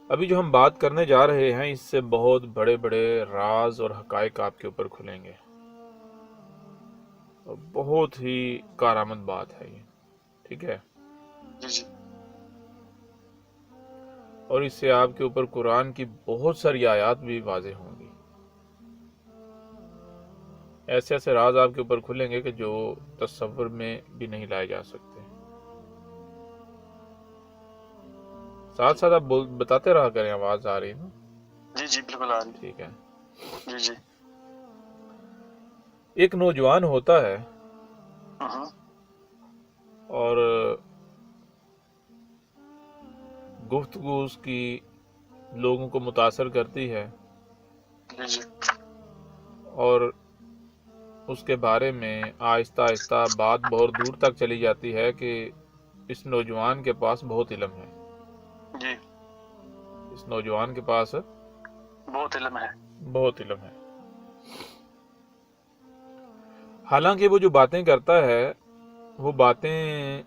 ابھی جو ہم بات کرنے جا رہے ہیں اس سے بہت بڑے بڑے راز اور حقائق آپ کے اوپر کھلیں گے، اور بہت ہی کارآمد بات ہے یہ، ٹھیک ہے؟ جی جی اور اس سے آپ کے اوپر قرآن کی بہت ساری آیات بھی واضح ہوں گی۔ ایسے ایسے راز آپ کے اوپر کھلیں گے کہ جو تصور میں بھی نہیں لائے جا سکتے۔ ساتھ ساتھ آپ بتاتے رہا کریں، آواز آ رہی ہے نا؟ جی جی بالکل آ رہی ٹھیک ہے۔ جی جی ایک نوجوان ہوتا ہے ہاں اور گفتگو اس کی لوگوں کو متاثر کرتی ہے، جی جی اور اس کے بارے میں آہستہ آہستہ بات بہت دور تک چلی جاتی ہے کہ اس نوجوان کے پاس بہت علم ہے، جی اس نوجوان کے پاس بہت علم ہے۔ بہت علم ہے۔ حالانکہ وہ جو باتیں کرتا ہے وہ باتیں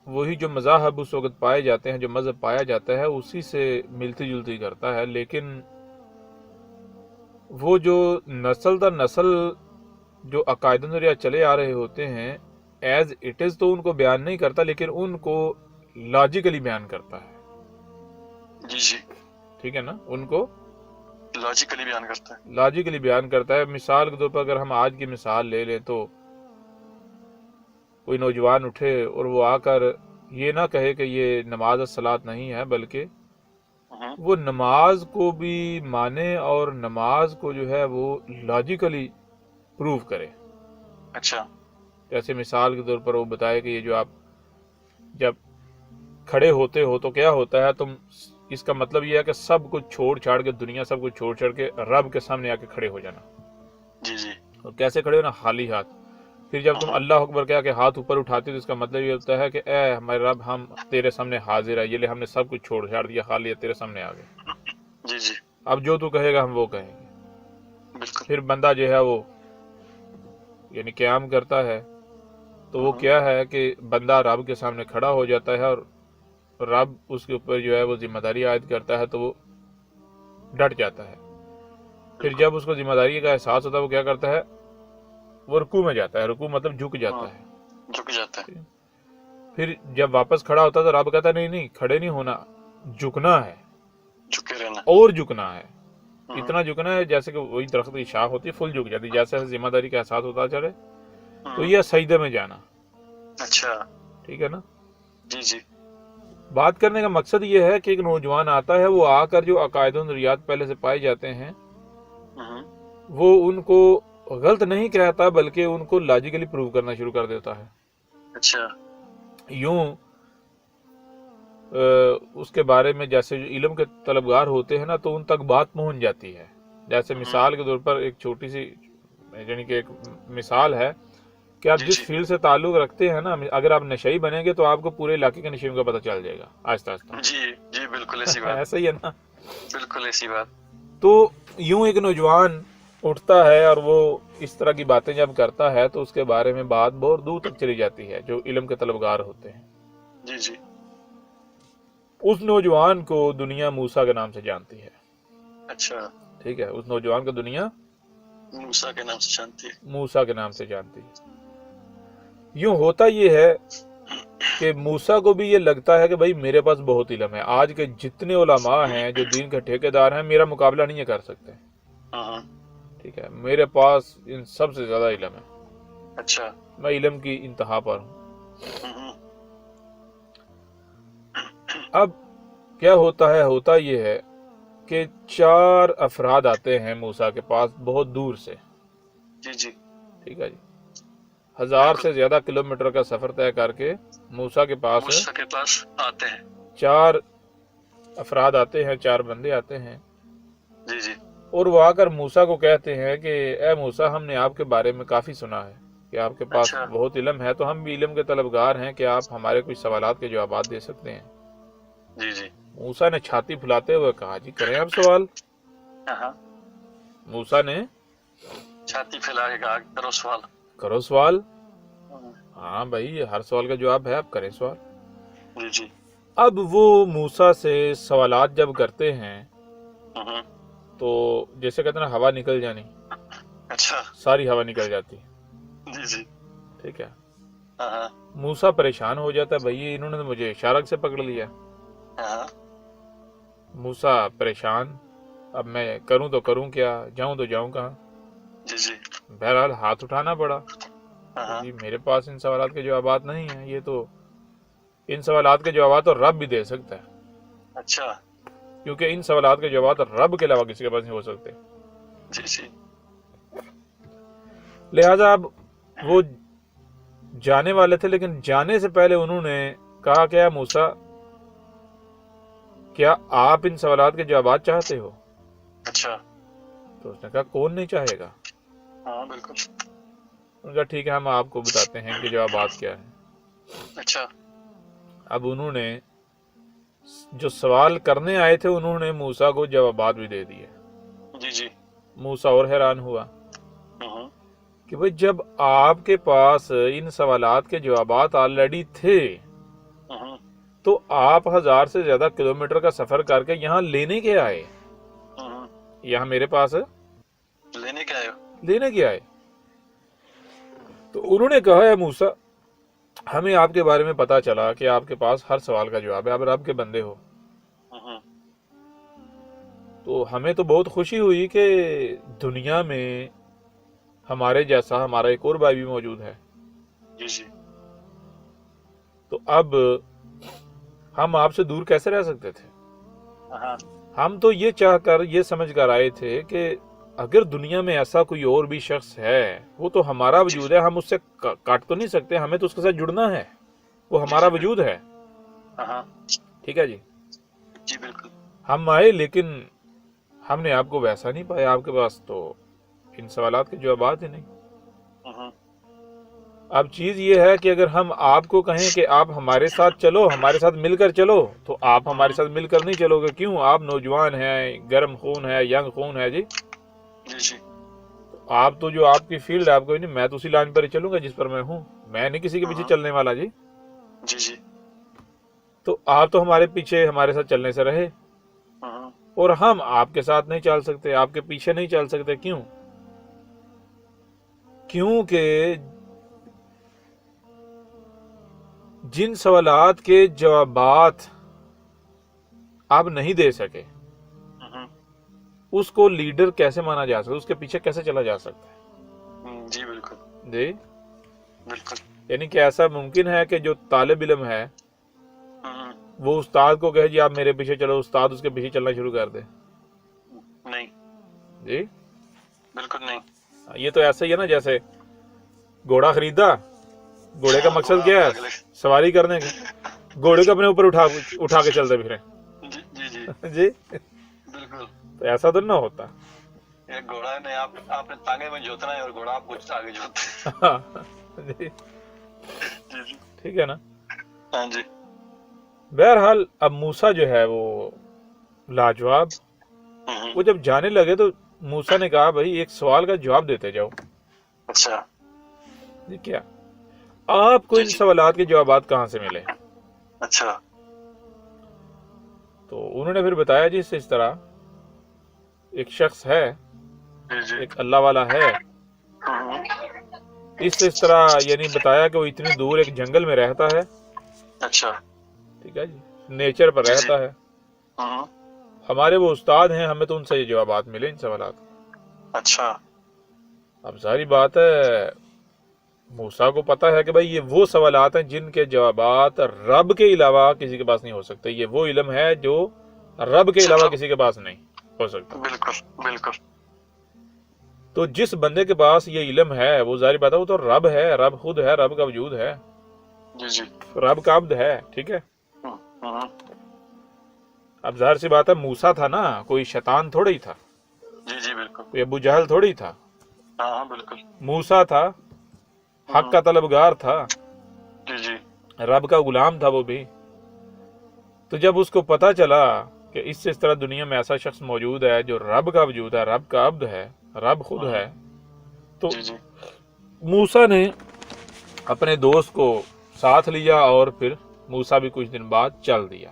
وہی جو مذاہب اس وقت پائے جاتے ہیں، جو مذہب پایا جاتا ہے اسی سے ملتی جلتی کرتا ہے، لیکن وہ جو نسل در نسل جو عقائد و نظریات چلے آ رہے ہوتے ہیں ایز اٹ از تو ان کو بیان نہیں کرتا، لیکن ان کو لاجیکلی بیان کرتا ہے، جی جی ٹھیک ہے نا؟ ان کو لاجیکلی بیان کرتا ہے۔ لاجیکلی بیان کرتا ہے۔ مثال کے طور پر اگر ہم آج کی مثال لے لیں تو کوئی نوجوان اٹھے اور وہ آ کر یہ نہ کہے کہ یہ نماز الصلاۃ نہیں ہے، بلکہ ہاں وہ نماز کو بھی مانے اور نماز کو جو ہے وہ لاجیکلی پروف کرے۔ اچھا جیسے مثال کے طور پر وہ بتائے کہ یہ جو آپ جب کھڑے ہوتے ہو تو کیا ہوتا ہے، تم اس کا مطلب یہ ہے کہ سب کچھ چھوڑ چھاڑ کے، دنیا سب کچھ چھوڑ چھاڑ کے رب کے سامنے آ کے کھڑے ہو جانا۔ جی جی اور کیسے کھڑے ہونا؟ خالی ہاتھ۔ پھر جب تم ہاں اللہ اکبر کہہ کے ہاتھ اوپر اٹھاتے تو اس کا مطلب یہ ہوتا ہے کہ اے ہمارے رب، ہم تیرے سامنے حاضر ہے، یہ لے ہم نے سب کچھ چھوڑ چھاڑ دیا، خالی ہے تیرے سامنے آ گئے، جی جی اب جو تو کہے گا ہم وہ کہیں گے۔ بالکل پھر بندہ جو ہے وہ یعنی قیام کرتا ہے تو وہ ہاں کیا ہے کہ بندہ رب کے سامنے کھڑا ہو جاتا ہے، اور رب اس کے اوپر جو ہے وہ ذمہ داری عائد کرتا ہے تو وہ ڈٹ جاتا ہے۔ پھر بالکل جب اس کو ذمہ داری کا احساس ہوتا ہے وہ کیا کرتا ہے؟ وہ رکوع میں جاتا ہے، رکوع مطلب جھک ہاں جاتا ہے۔ جھک جاتا ہے۔ پھر جب واپس کھڑا ہوتا ہے تو رب کہتا ہے نہیں نہیں، کھڑے نہیں ہونا، جھکنا ہے، جھکے رہنا۔ اور جھکنا ہے، ہاں اتنا جھکنا ہے جیسے کہ وہی درخت کی شاخ ہوتی ہے فل جھک جاتی ہے، جیسے ذمہ داری کا احساس ہوتا چلے تو ہاں یہ سجدے میں جانا، اچھا ٹھیک ہے نا؟ جی جی بات کرنے کا مقصد یہ ہے کہ ایک نوجوان آتا ہے، وہ آ کر جو عقائد و نظریات پہلے سے پائے جاتے ہیں ہاں وہ ان کو غلط نہیں کہتا، بلکہ ان کو لاجیکلی پروو کرنا شروع کر دیتا ہے۔ اچھا یوں اس کے بارے میں جیسے جو علم کے طلبگار ہوتے ہیں نا تو ان تک بات پہنچ جاتی ہے۔ جیسے ہاں مثال کے طور پر ایک چھوٹی سی یعنی کہ ایک مثال ہے کہ آپ جی جس جی فیلڈ سے تعلق رکھتے ہیں نا، اگر آپ نشئی بنیں گے تو آپ کو پورے علاقے کے نشیوں کا پتہ چل جائے گا آہستہ جی جی بالکل ایسی آہستہ، بات، ایسا ہی ہے نا؟ بالکل ایسی بات۔ تو یوں ایک نوجوان اٹھتا ہے اور وہ اس طرح کی باتیں جب کرتا ہے تو اس کے بارے میں بات بہت دور تک چلی جاتی ہے جو علم کے طلبگار ہوتے ہیں۔ جی جی اس نوجوان کو دنیا موسیٰ کے نام سے جانتی ہے، اچھا ٹھیک ہے؟ اس نوجوان کو دنیا موسیٰ کے نام سے جانتی ہے۔ موسیٰ کے نام سے جانتی ہے۔ یوں ہوتا یہ ہے کہ موسیٰ کو بھی یہ لگتا ہے کہ بھائی میرے پاس بہت علم ہے، آج کے جتنے علماء ہیں جو دین کے ٹھیکیدار ہیں میرا مقابلہ نہیں کر سکتے، ہاں ہاں ٹھیک ہے؟ میرے پاس ان سب سے زیادہ علم ہے، اچھا میں علم کی انتہا پر ہوں۔ ہاں اب کیا ہوتا ہے؟ ہوتا یہ ہے کہ 4 افراد آتے ہیں موسیٰ کے پاس بہت دور سے، جی جی ٹھیک ہے جی؟ 1000 بالکل سے زیادہ کلومیٹر کا سفر طے کر کے موسیٰ کے پاس موسیٰ کے پاس آتے ہیں۔ 4 افراد آتے ہیں، 4 بندے آتے ہیں، جی جی اور وہ آ کر موسیٰ کو کہتے ہیں کہ اے موسیٰ، ہم نے آپ کے بارے میں کافی سنا ہے کہ آپ کے پاس اچھا بہت علم ہے، تو ہم بھی علم کے طلبگار ہیں کہ آپ ہمارے کچھ سوالات کے جوابات دے سکتے ہیں۔ جی جی موسیٰ نے چھاتی پھلاتے ہوئے کہا جی کریں آپ سوال۔ ہاں ہاں موسیٰ نے چھاتی پھیلا کے کہا کرو سوال۔ کرو سوال۔ ہاں، ہاں بھائی، ہر سوال کا جواب ہے، آپ کریں سوال۔ جی جی اب وہ موسیٰ سے سوالات جب کرتے ہیں ہوں، تو جیسے کہتے ہیں نا ہوا نکل جانی، اچھا، ساری ہوا نکل جاتی، جی جی، ٹھیک ہے. ہاں ہاں موسیٰ پریشان ہو جاتا ہے، بھائی انہوں نے مجھے اشارہ سے پکڑ لیا. ہاں، موسیٰ پریشان، اب میں کروں تو کروں کیا، جاؤں تو جاؤں کہاں. جی جی، بہرحال ہاتھ اٹھانا پڑا ہاں کہ ہاں، جی میرے پاس ان سوالات کے جوابات نہیں ہیں، یہ تو ان سوالات کے جوابات تو رب بھی دے سکتا ہے، اچھا، کیونکہ ان سوالات کے جوابات رب کے علاوہ کسی کے پاس نہیں ہو سکتے. جی جی، لہذا اب وہ جانے والے تھے، لیکن جانے سے پہلے انہوں نے کہا کہ موسیٰ کیا آپ ان سوالات کے جوابات چاہتے ہو؟ اچھا، تو اس نے کہا کون نہیں چاہے گا. ہاں بالکل، انہوں نے کہا ٹھیک ہے ہم آپ کو بتاتے ہیں کہ جوابات کیا ہیں. اچھا، اب انہوں نے جو سوال کرنے آئے تھے انہوں نے موسیٰ کو جوابات بھی دے دیے. جی جی، موسیٰ اور حیران ہوا ہوں، کہ بھئی جب آپ کے پاس ان سوالات کے جوابات آلریڈی تھے ہوں، تو آپ 1000 سے زیادہ کلومیٹر کا سفر کر کے یہاں لینے کے آئے، ہوں، یہاں میرے پاس لینے کے آئے ہو؟ لینے کے آئے. تو انہوں نے کہا ہے موسیٰ ہمیں آپ کے بارے میں پتا چلا کہ آپ کے پاس ہر سوال کا جواب ہے، آپ رب کے بندے ہو، ہوں، تو ہمیں تو بہت خوشی ہوئی کہ دنیا میں ہمارے جیسا ہمارا ایک اور بھائی بھی موجود ہے. جی جی، تو اب ہم آپ سے دور کیسے رہ سکتے تھے؟ ہاں، ہم تو یہ چاہ کر یہ سمجھ کر آئے تھے کہ اگر دنیا میں ایسا کوئی اور بھی شخص ہے وہ تو ہمارا وجود ہے، ہم اس سے کاٹ تو نہیں سکتے، ہمیں تو اس کے ساتھ جڑنا ہے، وہ ہمارا وجود ہے. ہاں، ٹھیک ہے جی. جی بالکل، ہم آئے لیکن ہم نے آپ کو ویسا نہیں پایا، آپ کے پاس تو ان سوالات کے جوابات ہی نہیں. ہوں، اب چیز یہ ہے کہ اگر ہم آپ کو کہیں کہ آپ ہمارے ساتھ چلو، ہمارے ساتھ مل کر چلو، تو آپ ہمارے ساتھ مل کر نہیں چلو گے. کیوں؟ آپ نوجوان ہیں، گرم خون ہے، ینگ خون ہے جی. جی جی، آپ تو جو آپ کی فیلڈ ہے آپ کو نہیں، میں تو اسی لائن پر ہی چلوں گا جس پر میں ہوں، میں نہیں کسی کے پیچھے چلنے والا جی. جی جی، تو آپ تو ہمارے پیچھے ہمارے ساتھ چلنے سے رہے، ہوں، اور ہم آپ کے ساتھ نہیں چل سکتے، آپ کے پیچھے نہیں چل سکتے. کیوں؟ کیونکہ جن سوالات کے جوابات آپ نہیں دے سکے ہوں، اس کو لیڈر کیسے مانا جا سکتا ہے، اس کے پیچھے کیسے چلا جا سکتا ہے جی بالکل، جی. بالکل، یعنی کہ ایسا ممکن ہے کہ جو طالب علم ہے ہوں، وہ استاد کو کہے جی آپ میرے پیچھے چلو، استاد اس کے پیچھے چلنا شروع کر دے؟ نہیں، جی بالکل نہیں. یہ تو ایسا ہی ہے نا جیسے گھوڑا خریدا، گھوڑے کا مقصد کیا ہے؟ سواری کرنے کا. گھوڑے کو اپنے اوپر اٹھا کے چلتے پھریں جی جی جی، جی. بالکل. تو ایسا تو نہ ہوتا. ایک گھوڑا نے آپ نے تانگے میں جوتنا ہے اور گھوڑا آپ کو آگے جوتے جی جی جی، ٹھیک ہے نا. ہاں جی، بہرحال اب موسیٰ جو ہے وہ لاجواب، وہ جب جانے لگے تو موسیٰ نے کہا بھائی ایک سوال کا جواب دیتے جاؤ. اچھا، جی کیا آپ کو ان سوالات کے جوابات کہاں سے ملے؟ اچھا، تو انہوں نے پھر بتایا جی اس طرح ایک شخص ہے، جی جی، ایک اللہ والا ہے، اس طرح یعنی بتایا کہ وہ اتنی دور ایک جنگل میں رہتا ہے. اچھا، ٹھیک ہے جی، نیچر پر رہتا ہے. ہمارے وہ استاد ہیں، ہمیں تو ان سے یہ جوابات ملے ان سوالات. اچھا، اب ظاہری بات ہے موسیٰ کو پتا ہے کہ بھائی یہ وہ سوالات ہیں جن کے جوابات رب کے علاوہ کسی کے پاس نہیں ہو سکتے. یہ وہ علم ہے جو رب کے علاوہ کسی کے پاس نہیں ہو سکتا. بالکل بالکل. تو جس بندے کے پاس یہ علم ہے وہ ظاہری بات ہے وہ تو رب ہے، رب خود ہے، رب کا وجود ہے، جی جی، رب کا عبد ہے. ٹھیک ہے. اب ظاہر سی بات ہے موسیٰ تھا نا، کوئی شیطان تھوڑا ہی تھا، جی جی بالکل. کوئی ابو جہل تھوڑی تھا. ہاں ہاں بالکل. موسیٰ تھا، حق کا طلبگار تھا، جی جی، رب کا غلام تھا وہ بھی. تو جب اس کو پتا چلا کہ اس طرح دنیا میں ایسا شخص موجود ہے جو رب کا وجود ہے، رب کا عبد ہے، رب خود ہے، تو موسیٰ نے اپنے دوست کو ساتھ لیا اور پھر موسیٰ بھی کچھ دن بعد چل دیا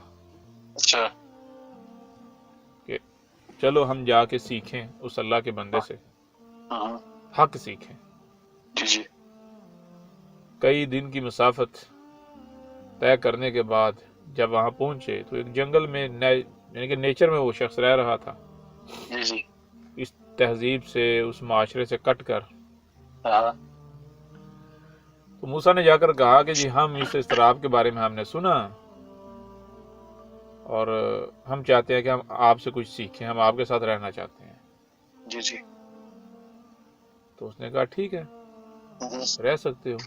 اچھا کہ چلو ہم جا کے سیکھیں اس اللہ کے بندے سے، ہاں حق سیکھیں۔ جی جی کئی دن کی مسافت طے کرنے کے بعد جب وہاں پہنچے تو ایک جنگل میں یعنی کہ نیچر میں وہ شخص رہ رہا تھا، جی جی اس تہذیب سے، اس معاشرے سے کٹ کر۔ ہاں تو موسیٰ نے جا کر کہا کہ جی ہم اس اضطراب کے بارے میں ہم نے سنا اور ہم چاہتے ہیں کہ ہم آپ سے کچھ سیکھیں، ہم آپ کے ساتھ رہنا چاہتے ہیں۔ جی جی تو اس نے کہا ٹھیک ہے رہ سکتے ہو۔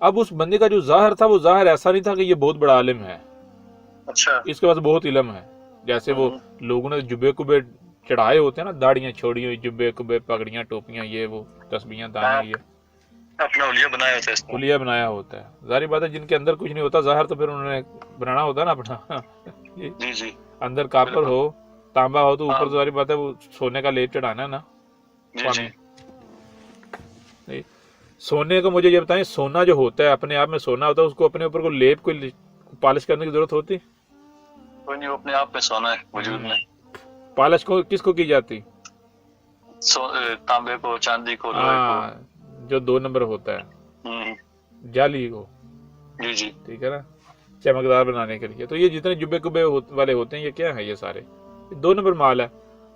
اب اس بندے کا جو ظاہر تھا وہ ظاہر ایسا نہیں تھا کہ یہ بہت بڑا عالم ہے، اچھا اس کے پاس بہت علم ہے، جیسے وہ لوگوں نے جبے کبے چڑھائے ہوتے ہیں نا، داڑیاں چھوڑی ہوئی، جبے کبے، پگڑیاں، ٹوپیاں، یہ وہ تسبیحاں، دانے، یہ اپنا اولیا بنایا ہوتا ہے اس کو۔ کلیہ بنایا ہوتا ہے۔ ظاہری بات ہے جن کے اندر کچھ نہیں ہوتا ظاہر، تو پھر انہوں نے بنانا ہوتا ہے نا اپنا جی جی اندر کاپر ہو، تانبا ہو، تو اوپر ہاں۔ ظاہری بات ہے وہ سونے کا لیپ چڑھانا ہے نا جی پانی۔ جی نہیں، سونے کو مجھے یہ بتائیں، سونا جو ہوتا ہے اپنے آپ میں سونا ہوتا ہے، اس کو اپنے اوپر کو لیپ کو پالش کرنے کی ضرورت ہوتی؟ کوئی نہیں، وہ اپنے آپ میں سونا ہے وجود میں۔ پالش کو کس کو کی جاتی؟ تانبے کو، چاندی کو، لوہے کو۔ ہاں، جو 2 نمبر ہوتا ہے، ہوں، جالی کو، جی جی ٹھیک ہے نا، چمکدار بنانے کے لیے۔ تو یہ جتنے جبے کبے والے ہوتے ہیں یہ کیا ہے؟ یہ سارے 2 نمبر مال ہے،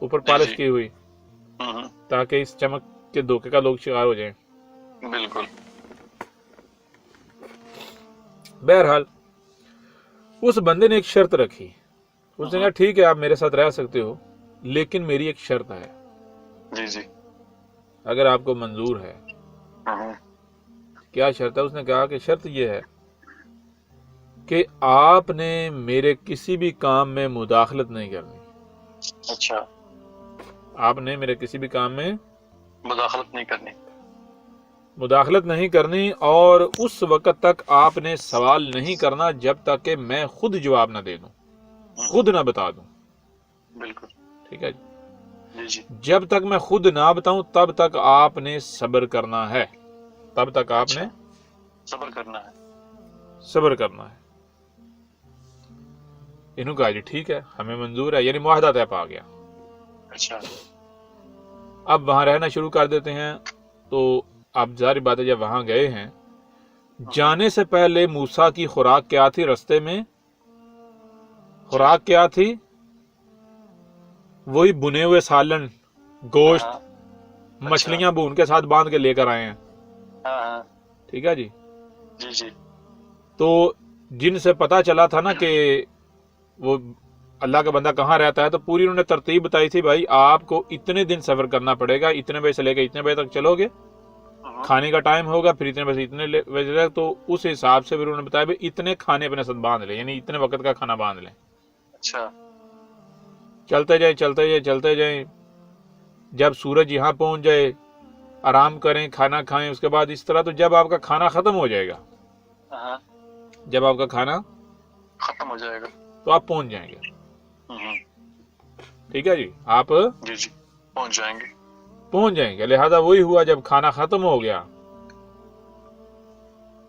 اوپر پالش کی ہوئی، ہوں، تاکہ اس چمک کے دھوکے کا لوگ شکار ہو جائیں۔ بالکل۔ بہرحال اس بندے نے ایک شرط رکھی، اس نے کہا ٹھیک ہے آپ میرے ساتھ رہ سکتے ہو، لیکن میری ایک شرط ہے، جی جی اگر آپ کو منظور ہے۔ ہوں، کیا شرط ہے؟ اس نے کہا کہ شرط یہ ہے کہ آپ نے میرے کسی بھی کام میں مداخلت نہیں کرنی، اچھا، آپ نے میرے کسی بھی کام میں مداخلت نہیں کرنی۔ مداخلت نہیں کرنی، اور اس وقت تک آپ نے سوال نہیں کرنا جب تک کہ میں خود جواب نہ دے دوں، خود نہ بتا دوں، بالکل، ٹھیک ہے جی؟ جی جی جب تک میں خود نہ بتاؤں تب تک آپ نے صبر کرنا ہے، تب تک آپ نے صبر کرنا ہے۔ صبر کرنا ہے۔ انہوں کہا جی ٹھیک ہے ہمیں منظور ہے، یعنی معاہدہ طے پا گیا۔ اچھا، اب وہاں رہنا شروع کر دیتے ہیں۔ تو اب ظاہر بات ہے جب وہاں گئے ہیں، جانے سے پہلے موسیٰ کی خوراک کیا تھی؟ رستے میں خوراک کیا تھی؟ وہی بنے ہوئے سالن، گوشت، ہاں مچھلیاں بھون کے ساتھ باندھ کے لے کر آئے ہیں، ہاں ہاں، ٹھیک ہے جی؟ جی جی تو جن سے پتا چلا تھا نا کہ وہ اللہ کا بندہ کہاں رہتا ہے، تو پوری انہوں نے ترتیب بتائی تھی، بھائی آپ کو اتنے دن سفر کرنا پڑے گا، اتنے بجے سے لے کے اتنے بجے تک چلو گے، کھانے کا ٹائم ہوگا، پھر اتنے بجے اتنے بجے تک، تو اس حساب سے پھر انہوں نے بتایا بھائی اتنے کھانے اپنے ساتھ باندھ لیں، یعنی اتنے وقت کا کھانا باندھ لیں۔ اچھا، چلتے جائیں چلتے جائیں چلتے جائیں، جب سورج یہاں پہنچ جائے آرام کریں، کھانا کھائیں، اس کے بعد اس طرح، تو جب آپ کا کھانا ختم ہو جائے گا، ہاں جب آپ کا کھانا ختم ہو جائے گا، تو آپ پہنچ جائیں گے، ٹھیک ہے جی؟ آپ جی جی پہنچ جائیں گے۔ پہنچ جائیں گے۔ لہذا وہی ہوا، جب کھانا ختم ہو گیا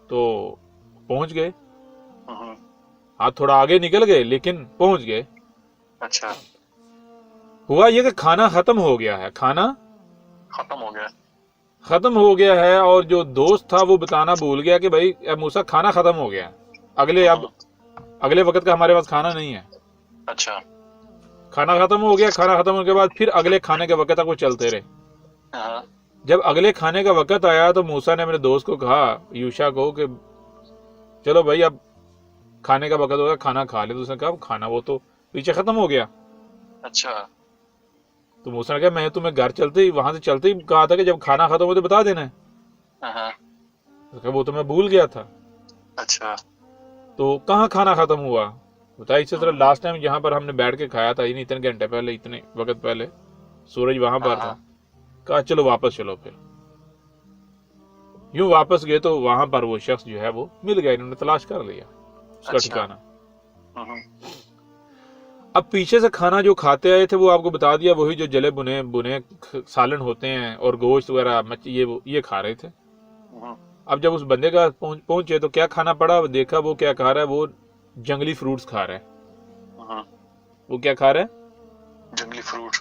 تو پہنچ گئے، ہاتھ تھوڑا آگے نکل گئے لیکن پہنچ گئے۔ اچھا، ہوا یہ کہ کھانا ختم ہو گیا ہے، کھانا ختم ہو گیا۔ ختم ہو گیا ہے، اور جو دوست تھا وہ بتانا بھول گیا کہ بھائی اب موسیٰ کھانا ختم ہو گیا ہے، اب اگلے وقت کا ہمارے پاس کھانا نہیں ہے۔ اچھا، کھانا ختم ہو گیا، کھانا ختم ہونے کے بعد پھر اگلے کھانے کے وقت تک وہ چلتے رہے۔ ہاں جب اگلے کھانے کا وقت آیا تو موسیٰ نے اپنے دوست کو کہا، یوشع کو، کہ چلو بھائی اب کھانے کا وقت ہوگا، کھانا کھا لے۔ تو اس نے کہا کھانا وہ تو پیچھے ختم ہو گیا۔ اچھا، تو موسیٰ نے کہا میں تمہیں گھر چلتے ہی، وہاں سے چلتے ہی کہا تھا کہ جب کھانا ختم ہو تو بتا دینا ہے۔ ہاں وہ تو میں بھول گیا تھا۔ اچھا، تو کہاں کھانا ختم ہوا؟ بتایا اسی طرح لاسٹ ٹائم جہاں پر ہم نے بیٹھ کے کھایا تھا، یعنی اتنے گھنٹے پہلے، اتنے وقت پہلے، سورج وہاں پر تھا۔ کہا چلو واپس چلو۔ پھر یوں واپس گئے تو وہاں پر وہ شخص جو ہے وہ مل گیا، انہوں نے تلاش کر لیا اس کا ٹھکانہ۔ اب پیچھے سے کھانا جو کھاتے آئے تھے وہ آپ کو بتا دیا، وہی جو جلے بنے سالن ہوتے ہیں اور گوشت وغیرہ، یہ کھا رہے تھے۔ اب جب اس بندے کا پہنچے تو کیا کھانا پڑا، دیکھا وہ کیا کھا رہا ہے، وہ جنگلی فروٹس کھا رہا ہے۔ وہ کیا کھا رہا ہے؟ جنگلی فروٹ،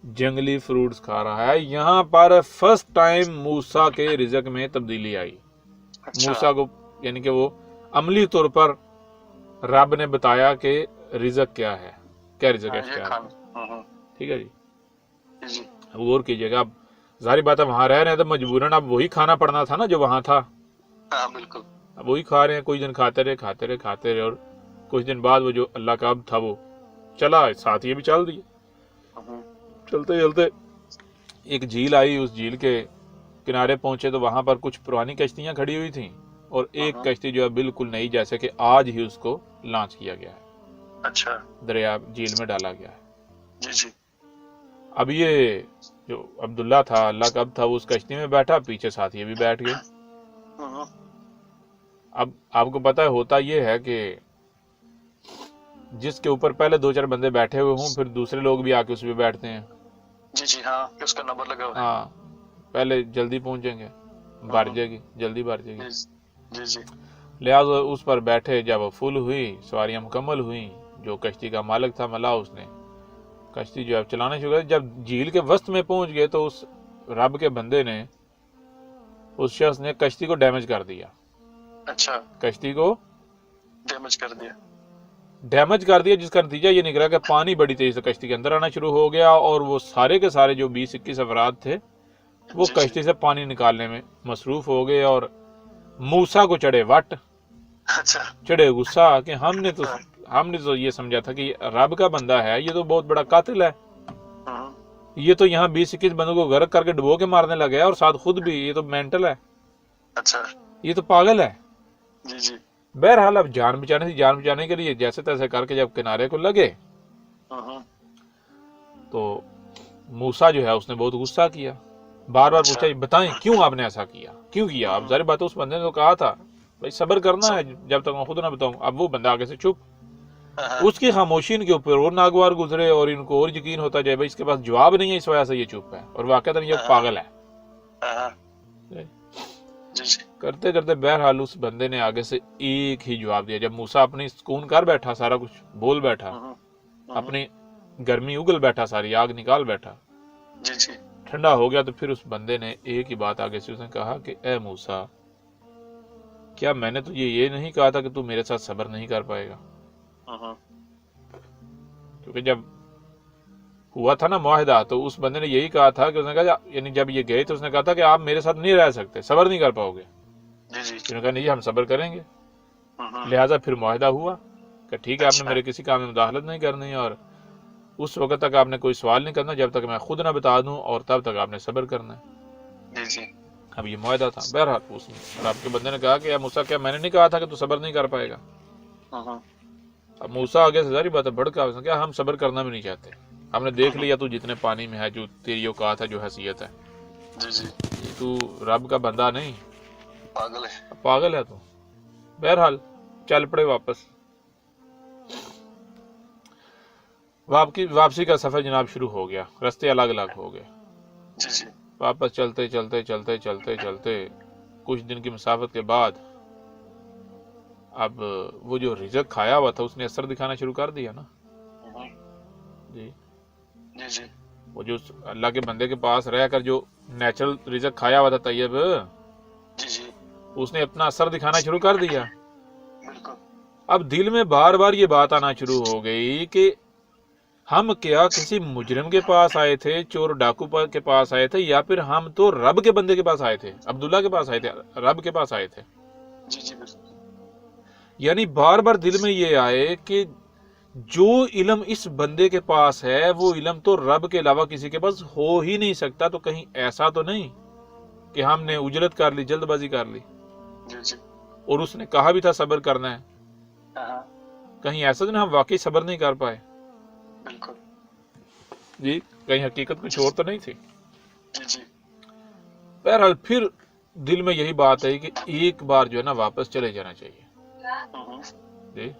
جنگلی فروٹس کھا رہا ہے۔ یہاں پر فرسٹ ٹائم موسیٰ کے رزق میں تبدیلی آئی۔ موسیٰ کو یعنی کہ وہ عملی طور پر رب نے بتایا کہ رزق کیا ہے، کیا رزق ہے اختیار ہے۔ ٹھیک ہے جی، اب غور کیجئے گا، اب ظاہری بات ہے وہاں رہ رہے ہیں تو مجبوراً اب وہی کھانا پڑنا تھا نا جو وہاں تھا۔ بالکل، اب وہی کھا رہے ہیں، کچھ دن کھاتے رہے اور کچھ دن بعد وہ جو اللہ کا عبد تھا وہ چلا، ساتھ یہ بھی چل دیا۔ چلتے چلتے ایک جھیل آئی، اس جھیل کے کنارے پہنچے تو وہاں پر کچھ پرانی کشتیاں کھڑی ہوئی تھیں اور ایک کشتی جو ہے بالکل نئی، جیسے کہ آج ہی اس کو لانچ کیا گیا ہے، اچھا، دریا جھیل میں ڈالا گیا ہے۔ جی جی، اب یہ جو عبداللہ تھا، اللہ کا عبد تھا، وہ اس کشتی میں بیٹھا، پیچھے ساتھ یہ بھی بیٹھ گئے۔ اب آپ کو پتا ہے ہوتا یہ ہے کہ جس کے اوپر پہلے دو چار بندے بیٹھے ہوئے ہوں پھر دوسرے لوگ بھی آ کے اس پہ بیٹھتے ہیں۔ جی جی، ہاں، اس کا نمبر لگا ہوا ہے۔ ہاں، پہلے جلدی پہنچیں گے، بھر جائے گی، جلدی بھر جائے گی، جی جی، لہٰذا اس پر بیٹھے۔ جب وہ فل ہوئی، سواریاں مکمل ہوئیں، جو کشتی کا مالک تھا ملا، اس نے کشتی جو ہے چلانا شروع کر۔ جب جھیل کے وسط میں پہنچ گئے تو اس رب کے بندے نے، اس شخص نے کشتی کو ڈیمیج کر دیا۔ اچھا، کشتی کو ڈیمیج کر دیا، جس کا نتیجہ یہ نکلا کہ پانی بڑی تیزی سے کشتی کے اندر آنا شروع ہو گیا اور وہ سارے کے سارے جو 20-21 افراد تھے وہ کشتی سے پانی نکالنے میں مصروف ہو گئے اور موسیٰ کو چڑھے وٹ، چڑھے غصہ کہ ہم نے تو یہ سمجھا تھا کہ رب کا بندہ ہے، یہ تو بہت بڑا قاتل ہے، یہ تو یہاں 20-21 بندوں کو غرق کر کے ڈبو کے مارنے لگا ہے اور ساتھ خود بھی، یہ تو مینٹل ہے، یہ تو پاگل ہے۔ جی جی، بہرحال اب جان بچانے کے لیے جیسے تیسے کر کے جب کنارے کو لگے تو موسیٰ جو ہے اس نے بہت غصہ کیا، بار بار پوچھا بتائیں کیوں آپ نے ایسا کیا، کیوں کیا؟ اب ظاہر بات ہے اس بندے نے تو کہا تھا بھائی صبر کرنا ہے جب تک میں خود نہ بتاؤں۔ اب وہ بندہ آگے سے چپ، اس کی خاموشی ان کے اوپر اور ناگوار گزرے اور ان کو اور یقین ہوتا جائے بھائی اس کے پاس جواب نہیں ہے، اس وجہ سے یہ چپ ہے اور واقعتاً یہ پاگل ہے۔ کرتے کرتے بہرحال اس بندے نے آگے سے ایک ہی جواب دیا۔ جب موسیٰ اپنی سکون کر بیٹھا، سارا کچھ بول بیٹھا، اپنی گرمی اگل بیٹھا، ساری آگ نکال بیٹھا، ٹھنڈا ہو گیا، تو پھر اس بندے نے ایک ہی بات آگے سے اس نے کہا کہ اے موسیٰ، کیا میں نے تجھے یہ نہیں کہا تھا کہ تو میرے ساتھ صبر نہیں کر پائے گا؟ کیونکہ جب ہوا تھا نا معاہدہ تو اس بندے نے یہی کہا تھا کہ اس نے کہا، یعنی جب یہ گئے تو اس نے کہا تھا کہ آپ میرے ساتھ نہیں رہ سکتے، صبر نہیں کر پاؤ گے۔ انہوں نے کہا نہیں، ہم صبر کریں گے۔ لہٰذا پھر معاہدہ ہوا کہ ٹھیک ہے، آپ نے میرے کسی کام میں مداخلت نہیں کرنی اور اس وقت تک آپ نے کوئی سوال نہیں کرنا جب تک میں خود نہ بتا دوں، اور تب تک آپ نے صبر کرنا ہے۔ اب یہ معاہدہ تھا۔ بہرحال اس نے آپ کے بندے نے کہا کہ اے موسیٰ، کیا میں نے نہیں کہا تھا کہ تو صبر نہیں کر پائے گا؟ اب موسیٰ آگے سے ظاہری بات ہے بھڑکا، اس نے کہا ہم صبر کرنا بھی نہیں چاہتے، ہم نے دیکھ لیا تو جتنے پانی میں ہے، جو تیری اوقات ہے، جو حیثیت ہے، تو رب کا بندہ نہیں، پاگل ہے تو۔ بہرحال چل پڑے واپس۔ واپسی کا سفر جناب شروع ہو گیا، رستے الگ الگ ہو گئے۔ واپس چلتے کچھ دن کی مسافت کے بعد اب وہ جو رزق کھایا ہوا تھا اس نے اثر دکھانا شروع کر دیا نا۔ جی، وہ جو اللہ کے بندے کے پاس رہ کر جو نیچرل رزق کھایا ہوا تھا طیب، اس نے اپنا اثر دکھانا شروع کر دیا۔ اب دل میں بار بار یہ بات آنا شروع ہو گئی کہ ہم کیا کسی مجرم کے پاس آئے تھے، چور ڈاکو کے پاس آئے تھے، یا پھر ہم تو رب کے بندے کے پاس آئے تھے، عبداللہ کے پاس آئے تھے، رب کے پاس آئے تھے۔ یعنی بار بار دل میں یہ آئے کہ جو علم اس بندے کے پاس ہے وہ علم تو رب کے علاوہ کسی کے پاس ہو ہی نہیں سکتا، تو کہیں ایسا تو نہیں کہ ہم نے اجرت کر لی، جلد بازی کر لی، اور اس نے کہا بھی تھا صبر کرنا ہے، کہیں ایسا تو نہیں ہم واقعی صبر نہیں کر پائے؟ جی، کہیں حقیقت کچھ اور تو نہیں تھی؟ بہرحال پھر دل میں یہی بات ہے کہ ایک بار جو ہے نا واپس چلے جانا چاہیے۔ جی،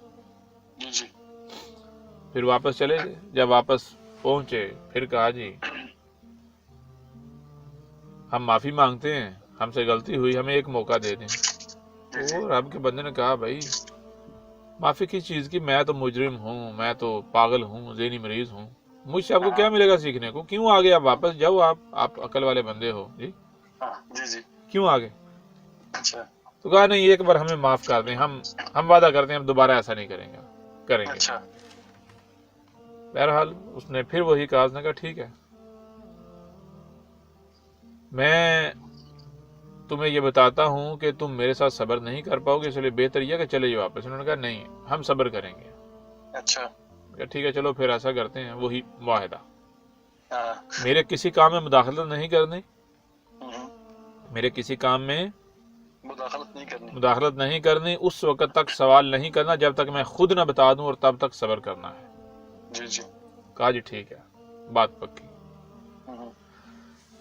پھر واپس چلے گئے۔ جب واپس پہنچے پھر کہا جی ہم معافی مانگتے ہیں، ہم سے غلطی ہوئی, ہمیں ایک موقع دے دیں. تو رب کے بندے نے کہا بھائی معافی کس چیز کی, میں تو مجرم ہوں, میں تو پاگل ہوں, ذہنی مریض ہوں, مجھ سے آپ کو کیا ملے گا سیکھنے کو, کیوں آگے آپ واپس جاؤ, آپ عقل والے بندے ہو جی, کیوں آگے. اچھا تو کہا نہیں ایک بار ہمیں معاف کر دیں, ہم وعدہ کرتے ہیں ہم دوبارہ ایسا نہیں کریں گے. اچھا بہرحال اس نے پھر وہی کہا, اس نے کہا ٹھیک ہے میں تمہیں یہ بتاتا ہوں کہ تم میرے ساتھ صبر نہیں کر پاؤ گے, اس لیے بہتر یہ کہ چلے جاؤ واپس. انہوں نے کہا نہیں ہم صبر کریں گے. اچھا کہا ٹھیک ہے چلو پھر ایسا کرتے ہیں, وہی معاہدہ, میرے کسی کام میں مداخلت نہیں کرنی, میرے کسی کام میں مداخلت نہیں کرنی, اس وقت تک سوال نہیں کرنا جب تک میں خود نہ بتا دوں, اور تب تک صبر کرنا ہے. جی جی کہا جی ٹھیک ہے بات پکی.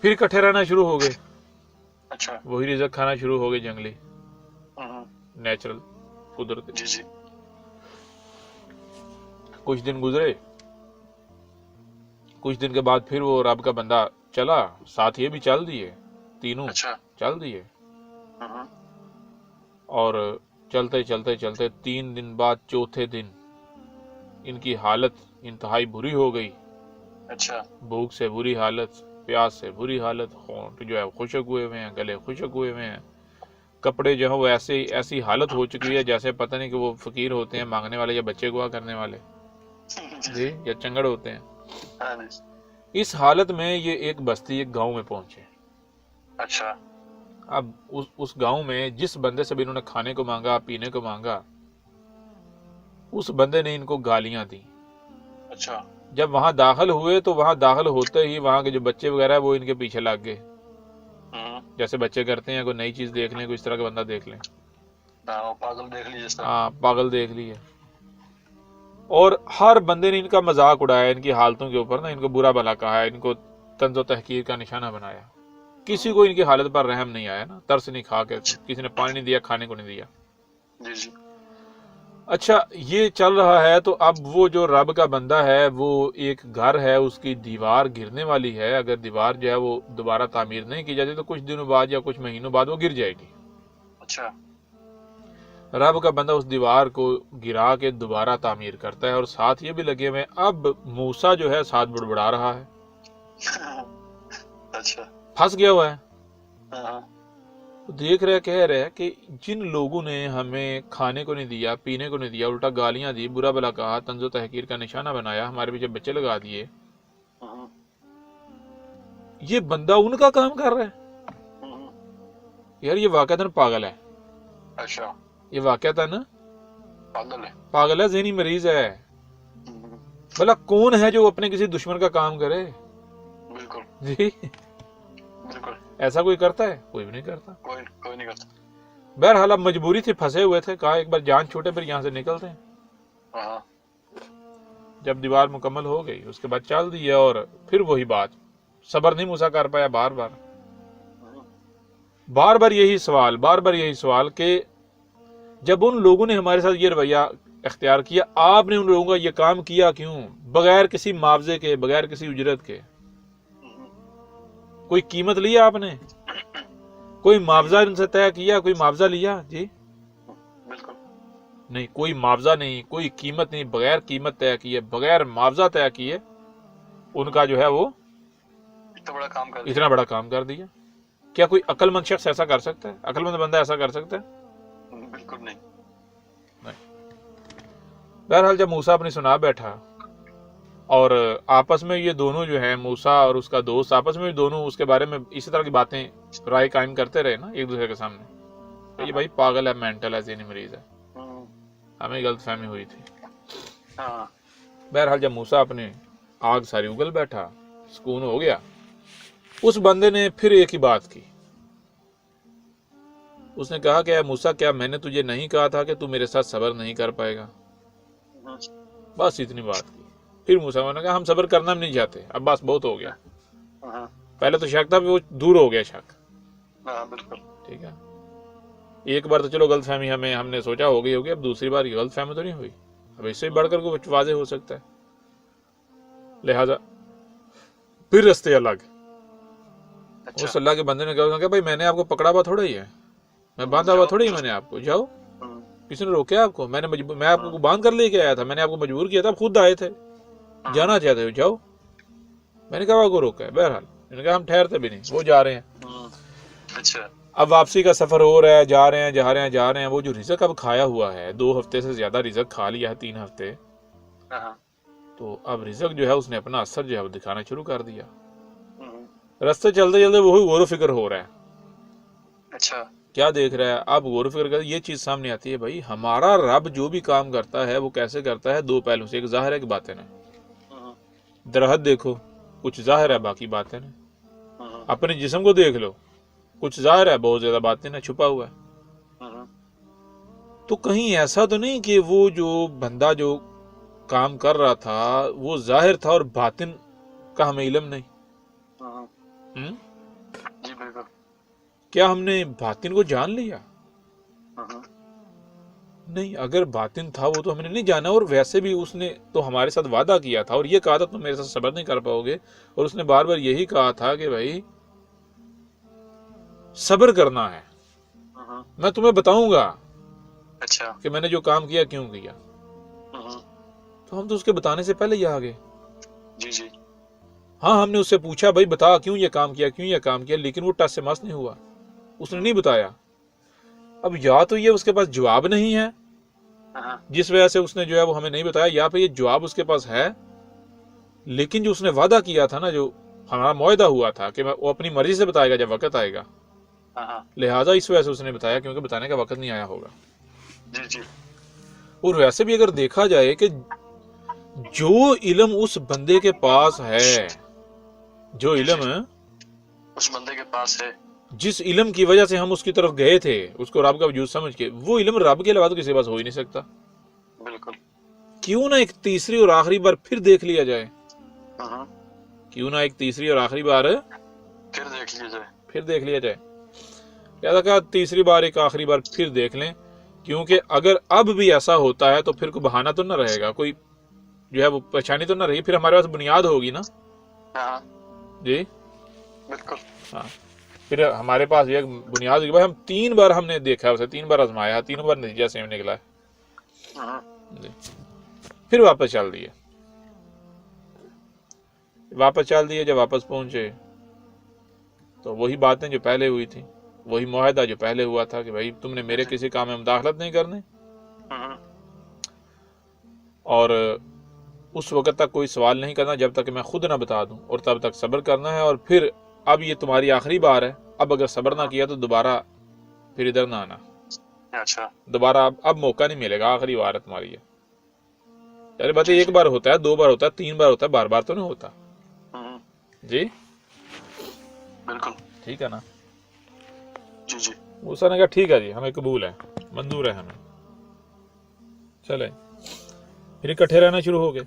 پھر اکٹھے رہنا شروع ہو گئے, اچھا وہی رزق کھانا شروع ہو گئے, جنگلی نیچرل قدرتی. جی جی کچھ دن گزرے, کچھ دن کے بعد پھر وہ رب کا بندہ چلا, ساتھ یہ بھی چل دیے, تینوں اچھا چل دیے. اور چلتے چلتے چلتے 3 دن بعد چوتھے دن ان کی حالت انتہائی بری ہو گئی. اچھا بھوک سے بری حالت, پیاس سے بری حالت, ہونٹ جو ہے خشک ہوئے ہوئے ہیں, گلے خشک ہوئے ہوئے ہیں, کپڑے جو ہیں وہ ایسی حالت ہو چکی ہے جیسے پتہ نہیں کہ وہ فقیر ہوتے ہیں مانگنے والے یا بچے گوا کرنے والے جی, یا چنگڑ ہوتے ہیں. اس حالت میں یہ ایک بستی, ایک گاؤں میں پہنچے. اچھا اب اس گاؤں میں جس بندے سے بھی انہوں نے کھانے کو مانگا, پینے کو مانگا, اس بندے نے ان کو گالیاں دی. اچھا جب وہاں داخل ہوئے تو وہاں داخل ہوتے ہی وہاں کے جو بچے وغیرہ وہ ان کے پیچھے لگ گئے, جیسے بچے کرتے ہیں, کوئی نئی چیز دیکھ لیں, کوئی اس طرح کا بندہ دیکھ لیں, پاگل دیکھ لیجیے. ہاں پاگل دیکھ لیے. اور ہر بندے نے ان کا مذاق اڑایا, ان کی حالتوں کے اوپر نا ان کو برا بھلا کہا, ان کو طنز و تحقیر کا نشانہ بنایا. کسی کو ان کی حالت پر رحم نہیں آیا نا, ترس نہیں کھا کے, کسی نے پانی نہیں دیا, کھانے کو نہیں دیا. جی جی اچھا یہ چل رہا ہے تو اب وہ جو رب کا بندہ ہے وہ ایک گھر ہے, اس کی دیوار گرنے والی ہے. اگر دیوار جو ہے وہ دوبارہ تعمیر نہیں کی جاتی تو کچھ دنوں بعد یا کچھ مہینوں بعد وہ گر جائے گی. اچھا رب کا بندہ اس دیوار کو گرا کے دوبارہ تعمیر کرتا ہے, اور ساتھ یہ بھی لگے ہوئے. اب موسیٰ جو ہے ساتھ بڑبڑا رہا ہے, اچھا پھنس گیا ہوا ہے. دیکھ رہے کہہ رہے کہ جن لوگوں نے ہمیں کھانے کو نہیں دیا, پینے کو نہیں دیا, الٹا گالیاں دی, برا بلا کہا, طنز و تحقیر کا نشانہ بنایا, ہمارے پیچھے بچے لگا دیے, یہ بندہ ان کا کام کر رہا ہے. یار یہ واقعتاً پاگل ہے. اچھا یہ واقعتاً پاگل ہے, ذہنی مریض ہے. بھلا کون ہے جو اپنے کسی دشمن کا کام کرے؟ بالکل جی بالکل, ایسا کوئی کرتا ہے؟ کوئی بھی نہیں کرتا. کوئی نہیں کرتا. بہرحال اب مجبوری تھی, پھنسے ہوئے تھے, کہا ایک بار جان چھوٹے پھر یہاں سے نکلتے ہیں. جب دیوار مکمل ہو گئی اس کے بعد چل دیا, اور پھر وہی بات, صبر نہیں موسیٰ کر پایا, بار بار یہی سوال کہ جب ان لوگوں نے ہمارے ساتھ یہ رویہ اختیار کیا, آپ نے ان لوگوں کا یہ کام کیا کیوں؟ بغیر کسی معاوضے کے, بغیر کسی اجرت کے. کوئی قیمت لیا آپ نے؟ کوئی معاوضہ ان سے طے کیا؟ کوئی معاوضہ لیا؟ جی بالکل نہیں, کوئی معاوضہ نہیں, کوئی قیمت نہیں. بغیر قیمت طے کیے, بغیر معاوضہ طے کیے, ان کا جو ہے وہ اتنا بڑا کام کر دیا. کیا کوئی عقل مند شخص ایسا کر سکتا ہے؟ عقل مند بندہ ایسا کر سکتا ہے؟ بالکل نہیں. بہرحال جب موسیٰ اپنی سنا بیٹھا, اور آپس میں یہ دونوں جو ہیں, موسیٰ اور اس کا دوست, آپس میں دونوں اس کے بارے میں اسی طرح کی باتیں رائے قائم کرتے رہے نا ایک دوسرے کے سامنے, کہ یہ بھائی پاگل ہے, مینٹل ہے, ذہنی مریض ہے, ہمیں غلط فہمی ہوئی تھی. بہرحال جب موسیٰ اپنے آگ ساری اگل بیٹھا, سکون ہو گیا, اس بندے نے پھر ایک ہی بات کی. اس نے کہا کہ اے موسیٰ, کیا میں نے تجھے نہیں کہا تھا کہ تو میرے ساتھ صبر نہیں کر پائے گا؟ بس اتنی بات کی. پھر موسیٰ نے کہا ہم صبر کرنا بھی نہیں چاہتے, اب بس بہت ہو گیا. پہلے تو شک تھا, وہ دور ہو گیا شک. ٹھیک ہے, ایک بار تو چلو غلط فہمی ہم نے سوچا ہو گئی ہوگی, اب دوسری بار یہ غلط فہمی تو نہیں ہوئی, اب اس سے بڑھ کر کوئی واضح ہو سکتا ہے. لہذا پھر رستے الگ. اچھا اس اللہ کے بندے نے کہا کہ بھائی میں نے آپ کو پکڑا ہوا تھوڑا ہی ہے، میں باندھا ہوا تھوڑا ہی میں نے آپ کو، جاؤ، کسی نے روکیا آپ کو؟ میں آپ کو باندھ کر لے کے آیا تھا، میں نے آپ کو مجبور کیا تھا، آپ خود آئے تھے، جانا چاہتے ہو جاؤ، میں نے کہا آپ کو روکا ہے؟ بہرحال میں نے کہا ہم ٹھہرتے بھی نہیں، وہ جا رہے ہیں۔ اچھا اب واپسی کا سفر ہو رہا ہے، جا رہے ہیں، وہ جو رزق اب کھایا ہوا ہے، 2 ہفتے سے زیادہ رزق کھا لیا ہے، 3 ہفتے، تو اب رزق جو ہے اس نے اپنا اثر جو ہے وہ دکھانا شروع کر دیا۔ رستے چلتے چلتے وہی غور و فکر ہو رہا ہے۔ اچھا کیا دیکھ رہا ہے؟ اب غور و فکر کر یہ چیز سامنے آتی ہے، بھائی ہمارا رب جو بھی کام کرتا ہے وہ کیسے کرتا ہے؟ 2 پہلو سے، ایک ظاہر ہے، ایک باطن ہے۔ درحد دیکھو، کچھ ظاہر ہے، باقی باطن ہے۔ اپنے جسم کو دیکھ لو، کچھ ظاہر ہے، بہت زیادہ باطن ہے، چھپا ہوا ہے۔ تو کہیں ایسا تو نہیں کہ وہ جو بندہ جو کام کر رہا تھا وہ ظاہر تھا اور باطن کا ہمیں علم نہیں؟ جی بالکل۔ کیا ہم نے باطن کو جان لیا؟ نہیں، اگر باطن تھا وہ تو ہم نے نہیں جانا، اور ویسے بھی اس نے تو ہمارے ساتھ وعدہ کیا تھا اور یہ کہا تھا تم میرے ساتھ صبر نہیں کر پاؤ گے، اور اس نے بار بار یہی کہا تھا کہ بھائی صبر کرنا ہے، میں تمہیں بتاؤں گا اچھا کہ میں نے جو کام کیا کیوں کیا۔ تو ہم تو اس کے بتانے سے پہلے ہی آ گئے۔ جی جی ہاں، ہم نے اس سے پوچھا بھائی بتا کیوں یہ کام کیا، لیکن وہ ٹس سے مس نہیں ہوا، اس نے نہیں بتایا۔ اب یا تو یہ اس کے پاس جواب نہیں ہے جس وجہ سے اس نے جو ہے وہ ہمیں نہیں بتایا، یا پھر یہ جواب اس کے پاس ہے لیکن جو اس نے وعدہ کیا تھا نا، جو ہمارا معاہدہ ہوا تھا کہ وہ اپنی مرضی سے بتائے گا جب وقت آئے گا، لہٰذا اس وجہ سے اس نے بتایا کیونکہ بتانے کا وقت نہیں آیا ہوگا۔ جی جی اور ویسے بھی اگر دیکھا جائے کہ جو علم اس بندے کے پاس ہے، جو علم اس بندے کے پاس ہے، جس علم کی وجہ سے ہم اس کی طرف گئے تھے، اس کو رب کا وجود سمجھ کے، وہ علم رب کے علاوہ تو کسی کے پاس ہو ہی نہیں سکتا۔ بالکل۔ کیوں نہ ایک تیسری اور آخری بار پھر دیکھ لیا جائے، کیوں نہ ایک تیسری اور آخری بار پھر دیکھ لیا جائے۔ لہذا کہا تیسری بار ایک آخری بار پھر دیکھ لیں، کیونکہ اگر اب بھی ایسا ہوتا ہے تو پھر کوئی بہانہ تو نہ رہے گا، کوئی جو ہے وہ پریشانی تو نہ رہی، پھر ہمارے پاس بنیاد ہوگی نا۔ جی بالکل۔ ہاں، پھر ہمارے پاس یہ بنیاد ہوگی، بھائی ہم 3 بار ہم نے دیکھا اسے، 3 بار آزمایا، 3 بار نتیجہ سیم نکلا ہے، جی۔ پھر واپس چل دیے، جب واپس پہنچے تو وہی باتیں جو پہلے ہوئی تھی، وہی معاہدہ جو پہلے ہوا تھا کہ بھائی تم نے میرے کسی کام میں مداخلت نہیں کرنی، اور اس وقت تک کوئی سوال نہیں کرنا جب تک کہ میں خود نہ بتا دوں، اور تب تک صبر کرنا ہے، اور پھر اب یہ تمہاری آخری بار ہے، اب اگر صبر نہ کیا تو دوبارہ پھر ادھر نہ آنا، اچھا دوبارہ اب موقع نہیں ملے گا، آخری بار ہے تمہاری۔ یعنی بات ایک بار ہوتا ہے، 2 بار ہوتا ہے، 3 بار ہوتا ہے، بار بار تو نہیں ہوتا۔ جی بالکل ٹھیک ہے نا؟ جی جی موسیٰ نے کہا ٹھیک ہے جی، ہمیں قبول ہے، منظور ہے ہمیں، چلے۔ پھر اکٹھے رہنا شروع ہو گئے۔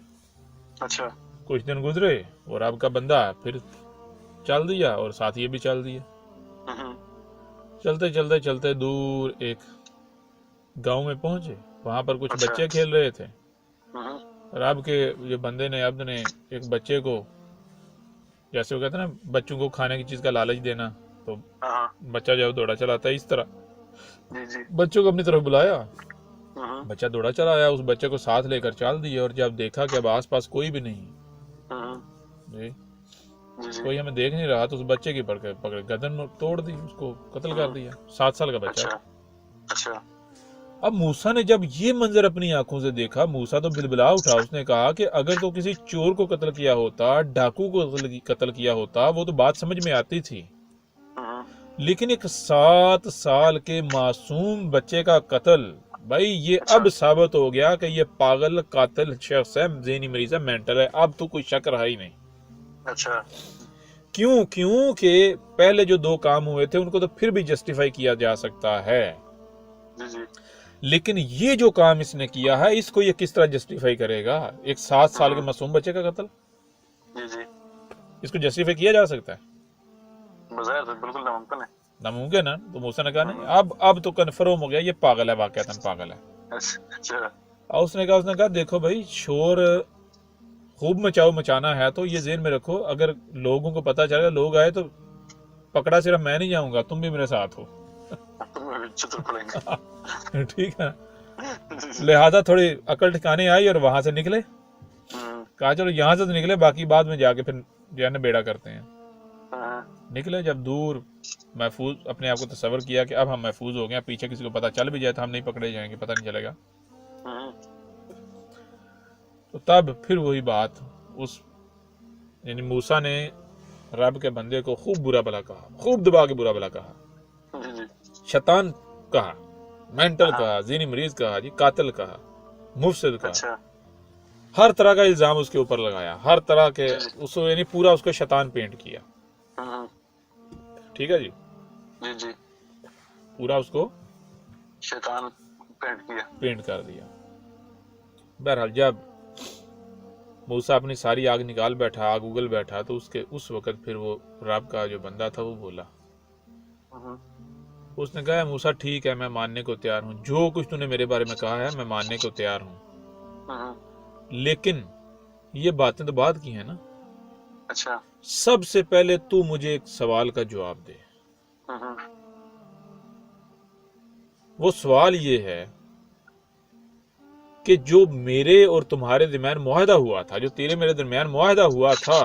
اچھا کچھ دن گزرے اور آپ کا بندہ پھر چل دیا اور ساتھ یہ بھی چل دیا۔ چلتے چلتے چلتے دور ایک گاؤں میں پہنچے، وہاں پر کچھ بچے کھیل رہے تھے، اور آپ کے جو بندے نے عبد نے ایک بچے کو، جیسے وہ کہتے ہیں نا بچوں کو کھانے کی چیز کا لالچ دینا، تو بچہ جو دوڑا چلاتا ہے، اس طرح بچوں کو اپنی طرف بلایا، بچہ دوڑا چلا آیا، اس بچے کو ساتھ لے کر چل دیا، اور جب دیکھا کہ اب آس پاس کوئی بھی نہیں، جی کوئی ہمیں دیکھ نہیں رہا، تو اس بچے کی پکڑ گردن توڑ دی، اس کو قتل کر دیا، 7 سال کا بچہ۔ اچھا اب موسیٰ نے جب یہ منظر اپنی آنکھوں سے دیکھا، موسیٰ تو بلبلا اٹھا، اس نے کہا کہ اگر تو کسی چور کو قتل کیا ہوتا، ڈاکو کو قتل کیا ہوتا، وہ تو بات سمجھ میں آتی تھی، لیکن ایک 7 سال کے معصوم بچے کا قتل، بھائی یہ اب ثابت ہو گیا کہ یہ پاگل قاتل شخص ہے، ذہنی مریض ہے، مینٹل ہے، اب تو کوئی شک رہا ہی نہیں۔ اچھا کیوں کہ پہلے جو 2 کام ہوئے تھے ان کو تو پھر بھی جسٹیفائی کیا جا سکتا ہے، لیکن یہ جو کام اس نے کیا ہے، اس کو یہ کس طرح جسٹیفائی کرے گا؟ ایک 7 سال کے معصوم بچے کا قتل، اس کو جسٹیفائی کیا جا سکتا ہے؟ بظاہر بالکل ناممکن ہے، ناممکن ہے۔ تو موسیٰ نے کہا نہیں، اب تو کنفرم ہو گیا یہ پاگل ہے، واقعتاً پاگل ہے۔ اور اس نے کہا دیکھو بھائی، شور خوب مچانا ہے تو یہ ذہن میں رکھو، اگر لوگوں کو پتہ چلے گا، لوگ آئے تو پکڑا صرف میں نہیں جاؤں گا، تم بھی میرے ساتھ ہو. تمہیں بھی چتر پڑیں گے. ٹھیک ہے، لہذا تھوڑی عقل ٹھکانے آئی اور وہاں سے نکلے. کہا چلو یہاں سے تو نکلے، باقی بعد میں جا کے پھر جو ہے نا بیڑا کرتے ہیں. نکلے جب دور محفوظ اپنے آپ کو تصور کیا کہ اب ہم محفوظ ہو گئے، پیچھے کسی کو پتہ چل بھی جائے تو ہم نہیں پکڑے جائیں گے، پتہ نہیں چلے گا. تو تب پھر وہی بات، اس یعنی موسیٰ نے رب کے بندے کو خوب برا بلا کہا، خوب دبا کے برا بلا کہا، شیطان کہا، مینٹل کہا، ذہنی مریض کہا، جی قاتل کہا، مفسد کہا، ہر طرح کا الزام اس کے اوپر لگایا، ہر طرح کے اس کو یعنی پورا اس کو شیطان پینٹ کیا. ٹھیک ہے جی، جی پورا اس کو شیطان پینٹ کر دیا. بہرحال جب موسیٰ اپنی ساری آگ نکال بیٹھا، آگ اگل بیٹھا، تو اس وقت پھر وہ رب کا جو بندہ تھا وہ بولا. اس نے کہا موسیٰ ٹھیک ہے، میں ماننے کو تیار ہوں، جو کچھ تو نے میرے بارے میں کہا ہے میں ماننے کو تیار ہوں، لیکن یہ باتیں تو بعد کی ہیں نا. اچھا، سب سے پہلے تو مجھے ایک سوال کا جواب دے. وہ سوال یہ ہے کہ جو میرے اور تمہارے درمیان معاہدہ ہوا تھا، جو تیرے میرے درمیان معاہدہ ہوا تھا،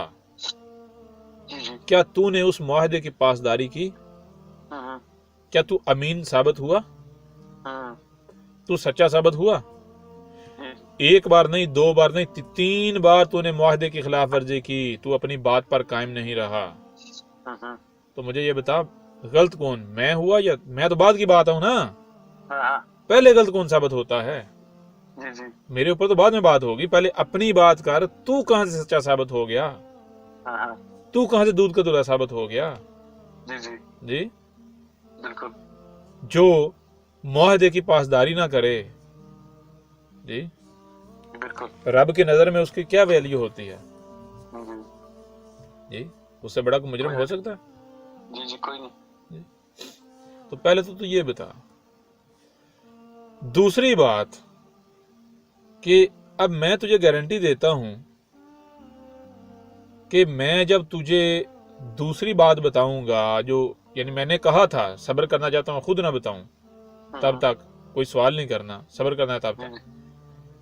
کیا تو نے اس معاہدے کی پاسداری کی؟ کیا تو امین ثابت ہوا؟ تو سچا ثابت ہوا؟ ایک بار نہیں، دو بار نہیں، 3 بار تو نے معاہدے کی خلاف ورزی کی، تو اپنی بات پر قائم نہیں رہا. تو مجھے یہ بتا غلط کون، میں ہوا یا میں تو بعد کی بات ہوں نا، پہلے غلط کون ثابت ہوتا ہے؟ میرے اوپر تو بعد میں بات ہوگی، پہلے اپنی بات کر. تو کہاں سے سچا ثابت ہو گیا؟ تو کہاں سے دودھ کا دلہا ثابت ہو گیا؟ جی بالکل. جو معاہدے کی پاسداری نہ کرے، جی بالکل رب کی نظر میں اس کی کیا ویلیو ہوتی ہے؟ جی اس سے بڑا کوئی مجرم ہو سکتا ہے؟ جی کوئی نہیں. تو پہلے تو یہ بتا. دوسری بات کہ اب میں تجھے گارنٹی دیتا ہوں کہ میں جب تجھے دوسری بات بتاؤں گا، جو یعنی میں نے کہا تھا صبر کرنا چاہتا ہوں خود نہ بتاؤں، تب تک کوئی سوال نہیں کرنا، صبر کرنا ہے تب تک.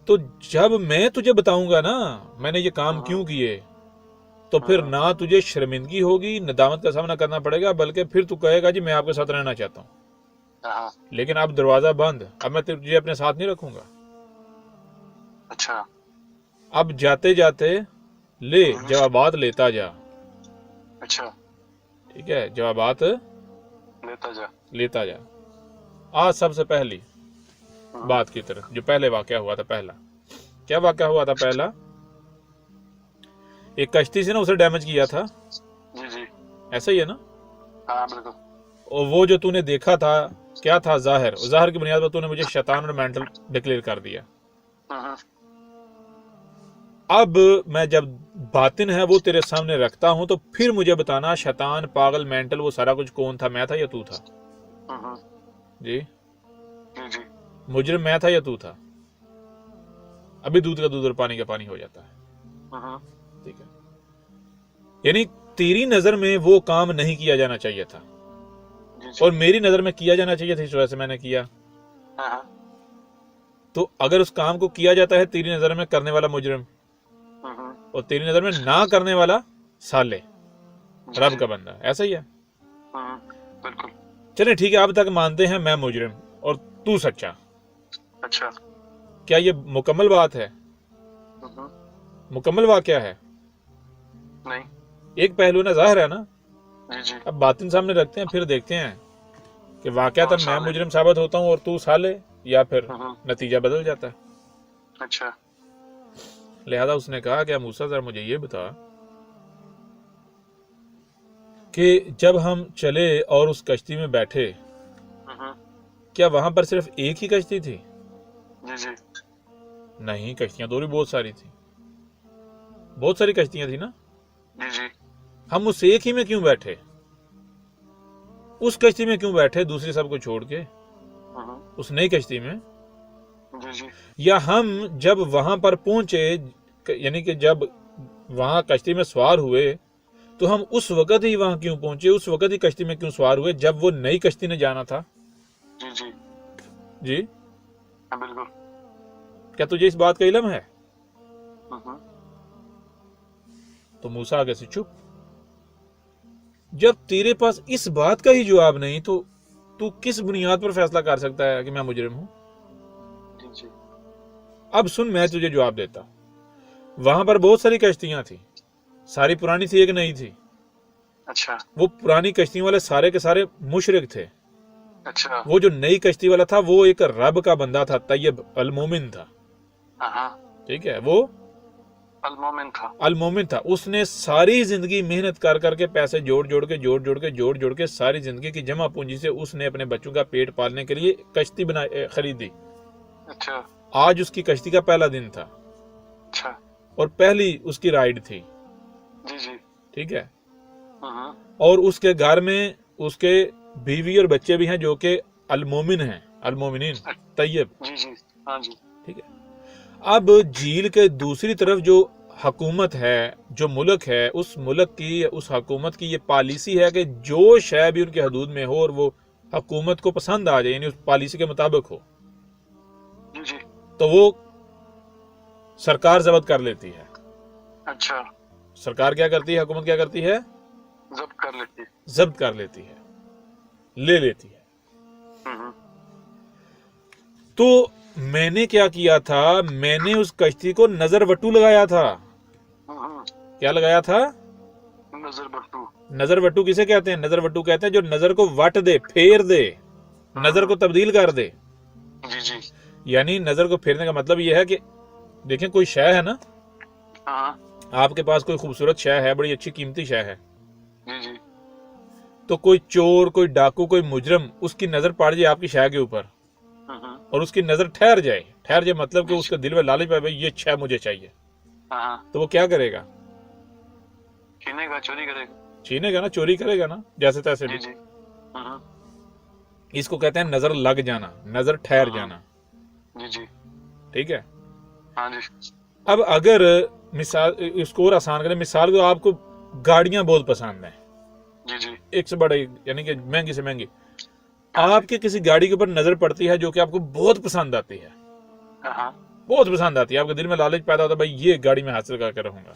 تو جب میں تجھے بتاؤں گا نا میں نے یہ کام کیوں کیے، تو پھر نہ تجھے شرمندگی ہوگی، ندامت کا سامنا کرنا پڑے گا، بلکہ پھر تو کہے گا جی میں آپ کے ساتھ رہنا چاہتا ہوں، لیکن اب دروازہ بند، اب میں تجھے اپنے ساتھ نہیں رکھوں گا. اچھا، اب جاتے جاتے لے جوابات لیتا جا. اچھا ٹھیک ہے، جوابات لیتا جا. آج سب سے پہلی بات کی طرف، جو پہلے واقعہ ہوا تھا. پہلا کیا واقعہ ہوا تھا؟ پہلا ایک کشتی سے نا اسے ڈیمیج کیا تھا، جی ایسا ہی ہے نا. ہاں بالکل. اور وہ جو تو نے دیکھا تھا کیا تھا؟ ظاہر. ظاہر کی بنیاد پر تو نے مجھے شیطان اور مینٹل ڈکلیئر کر دیا. اب میں جب باطن ہے وہ تیرے سامنے رکھتا ہوں، تو پھر مجھے بتانا شیطان، پاگل، مینٹل، وہ سارا کچھ کون تھا؟ میں تھا یا تو تھا؟ جی جی مجرم میں تھا یا تو تھا؟ ابھی دودھ کا دودھ اور پانی کا پانی ہو جاتا ہے. ٹھیک ہے، یعنی تیری نظر میں وہ کام نہیں کیا جانا چاہیے تھا، اور میری نظر میں کیا جانا چاہیے تھا، اس وجہ سے میں نے کیا. تو اگر اس کام کو کیا جاتا ہے تیری نظر میں کرنے والا مجرم، اور تیری نظر میں نہ کرنے والا صالح، رب کا بندہ، ایسا ہی ہے. بالکل. چلیں ٹھیک ہے، اب تک مانتے ہیں میں مجرم اور تو سچا. اچھا، کیا یہ مکمل بات ہے؟ مکمل واقعہ ہے؟ نہیں. ایک پہلو نا ظاہر ہے نا. جی اب باطن سامنے رکھتے ہیں، پھر دیکھتے ہیں کہ واقعتاً میں مجرم ثابت ہوتا ہوں اور تو صالح، یا پھر نتیجہ بدل جاتا ہے. اچھا. لہذا اس نے کہا کہ موسیٰ ذرا مجھے یہ بتا کہ جب ہم چلے اور اس کشتی میں بیٹھے، کیا وہاں پر صرف ایک ہی کشتی تھی؟ جی نہیں، کشتیاں تو بھی بہت ساری تھیں، بہت ساری کشتیاں تھیں نا. جی ہم اس ایک ہی میں کیوں بیٹھے؟ اس کشتی میں کیوں بیٹھے دوسری سب کو چھوڑ کے، اس نئی کشتی میں؟ جی یا ہم جب وہاں پر پہنچے، یعنی کہ جب وہاں کشتی میں سوار ہوئے تو ہم اس وقت ہی وہاں کیوں پہنچے, اس وقت ہی کشتی میں کیوں سوار ہوئے جب وہ نئی کشتی نے جانا تھا؟ جی جی جی ہاں بالکل. کیا تجھے اس بات کا علم ہے؟ ہوں. تو موسیٰ آگے سے چپ. جب تیرے پاس اس بات کا ہی جواب نہیں تو تو کس بنیاد پر فیصلہ کر سکتا ہے کہ میں مجرم ہوں؟ جی جی اب سن, میں تجھے جواب دیتا. وہاں پر بہت ساری کشتیاں تھیں, ساری پرانی تھی ایک نئی تھی. اچھا وہ پرانی کشتیوں والے سارے کے سارے مشرک تھے. اچھا وہ جو نئی کشتی والا تھا وہ ایک رب کا بندہ تھا, طیب المومن تھا. ہاں ٹھیک ہے, وہ المومن تھا. المومن تھا. اس نے ساری زندگی محنت کر کر کے پیسے جوڑ کے ساری زندگی کی جمع پونجی سے اس نے اپنے بچوں کا پیٹ پالنے کے لیے کشتی خریدی. اچھا آج اس کی کشتی کا پہلا دن تھا اچھا اور پہلی اس کی رائڈ تھی. جی جی ٹھیک ہے, ہاں اور اس کے گھر میں اس کے بیوی اور بچے بھی ہیں جو کہ المومن ہیں, المومنین, طیب. جی جی ہاں جی ٹھیک ہے. اب جھیل کے دوسری طرف جو حکومت ہے, جو ملک ہے, اس ملک کی, اس حکومت کی یہ پالیسی ہے کہ جو شے بھی ان کے حدود میں ہو اور وہ حکومت کو پسند آ جائے, یعنی اس پالیسی کے مطابق ہو, جی جی تو وہ سرکار ضبط کر لیتی ہے. اچھا سرکار کیا کرتی ہے, حکومت کیا کرتی ہے؟ ضبط کر لیتی. ضبط کر لیتی ہے, لے لیتی ہے. ہوں تو میں نے کیا کیا تھا, میں نے اس کشتی کو نظر وٹو لگایا تھا. ہوں کیا لگایا تھا؟ نظر بٹو. نظر وٹو کسے کہتے ہیں؟ نظر وٹو کہتے ہیں جو نظر کو وٹ دے, پھیر دے, نظر کو تبدیل کر دے. جی جی یعنی نظر کو پھیرنے کا مطلب یہ ہے کہ دیکھیں کوئی شے ہے نا, ہاں آپ کے پاس کوئی خوبصورت شے ہے, بڑی اچھی قیمتی شے ہے, جی جی تو کوئی چور, کوئی ڈاکو, کوئی مجرم, اس کی نظر پڑ جائے آپ کی شے کے اوپر اور اس کی نظر ٹھہر جائے مطلب کہ اس کے دل میں لالچ پہ بھائی یہ شے مجھے چاہیے, ہاں تو وہ کیا کرے گا؟ چھینے گا, چوری کرے گا. چھینے گا نا, چوری کرے گا نا, جیسے تیسے بھی. جی جی ہوں اس کو کہتے ہیں نظر لگ جانا, نظر ٹھہر جانا. جی جی ٹھیک ہے. ہاں جی اب اگر مثال اس کو اور آسان کریں, مثال کو آپ کو گاڑیاں بہت پسند ہیں, جی جی ایک سے بڑے یعنی کہ مہنگی سے مہنگی, آپ کے کسی گاڑی کے اوپر نظر پڑتی ہے جو کہ آپ کو بہت پسند آتی ہے, ہاں بہت پسند آتی ہے, آپ کے دل میں لالچ پیدا ہوتا ہے بھائی یہ گاڑی میں حاصل کر کے رہوں گا.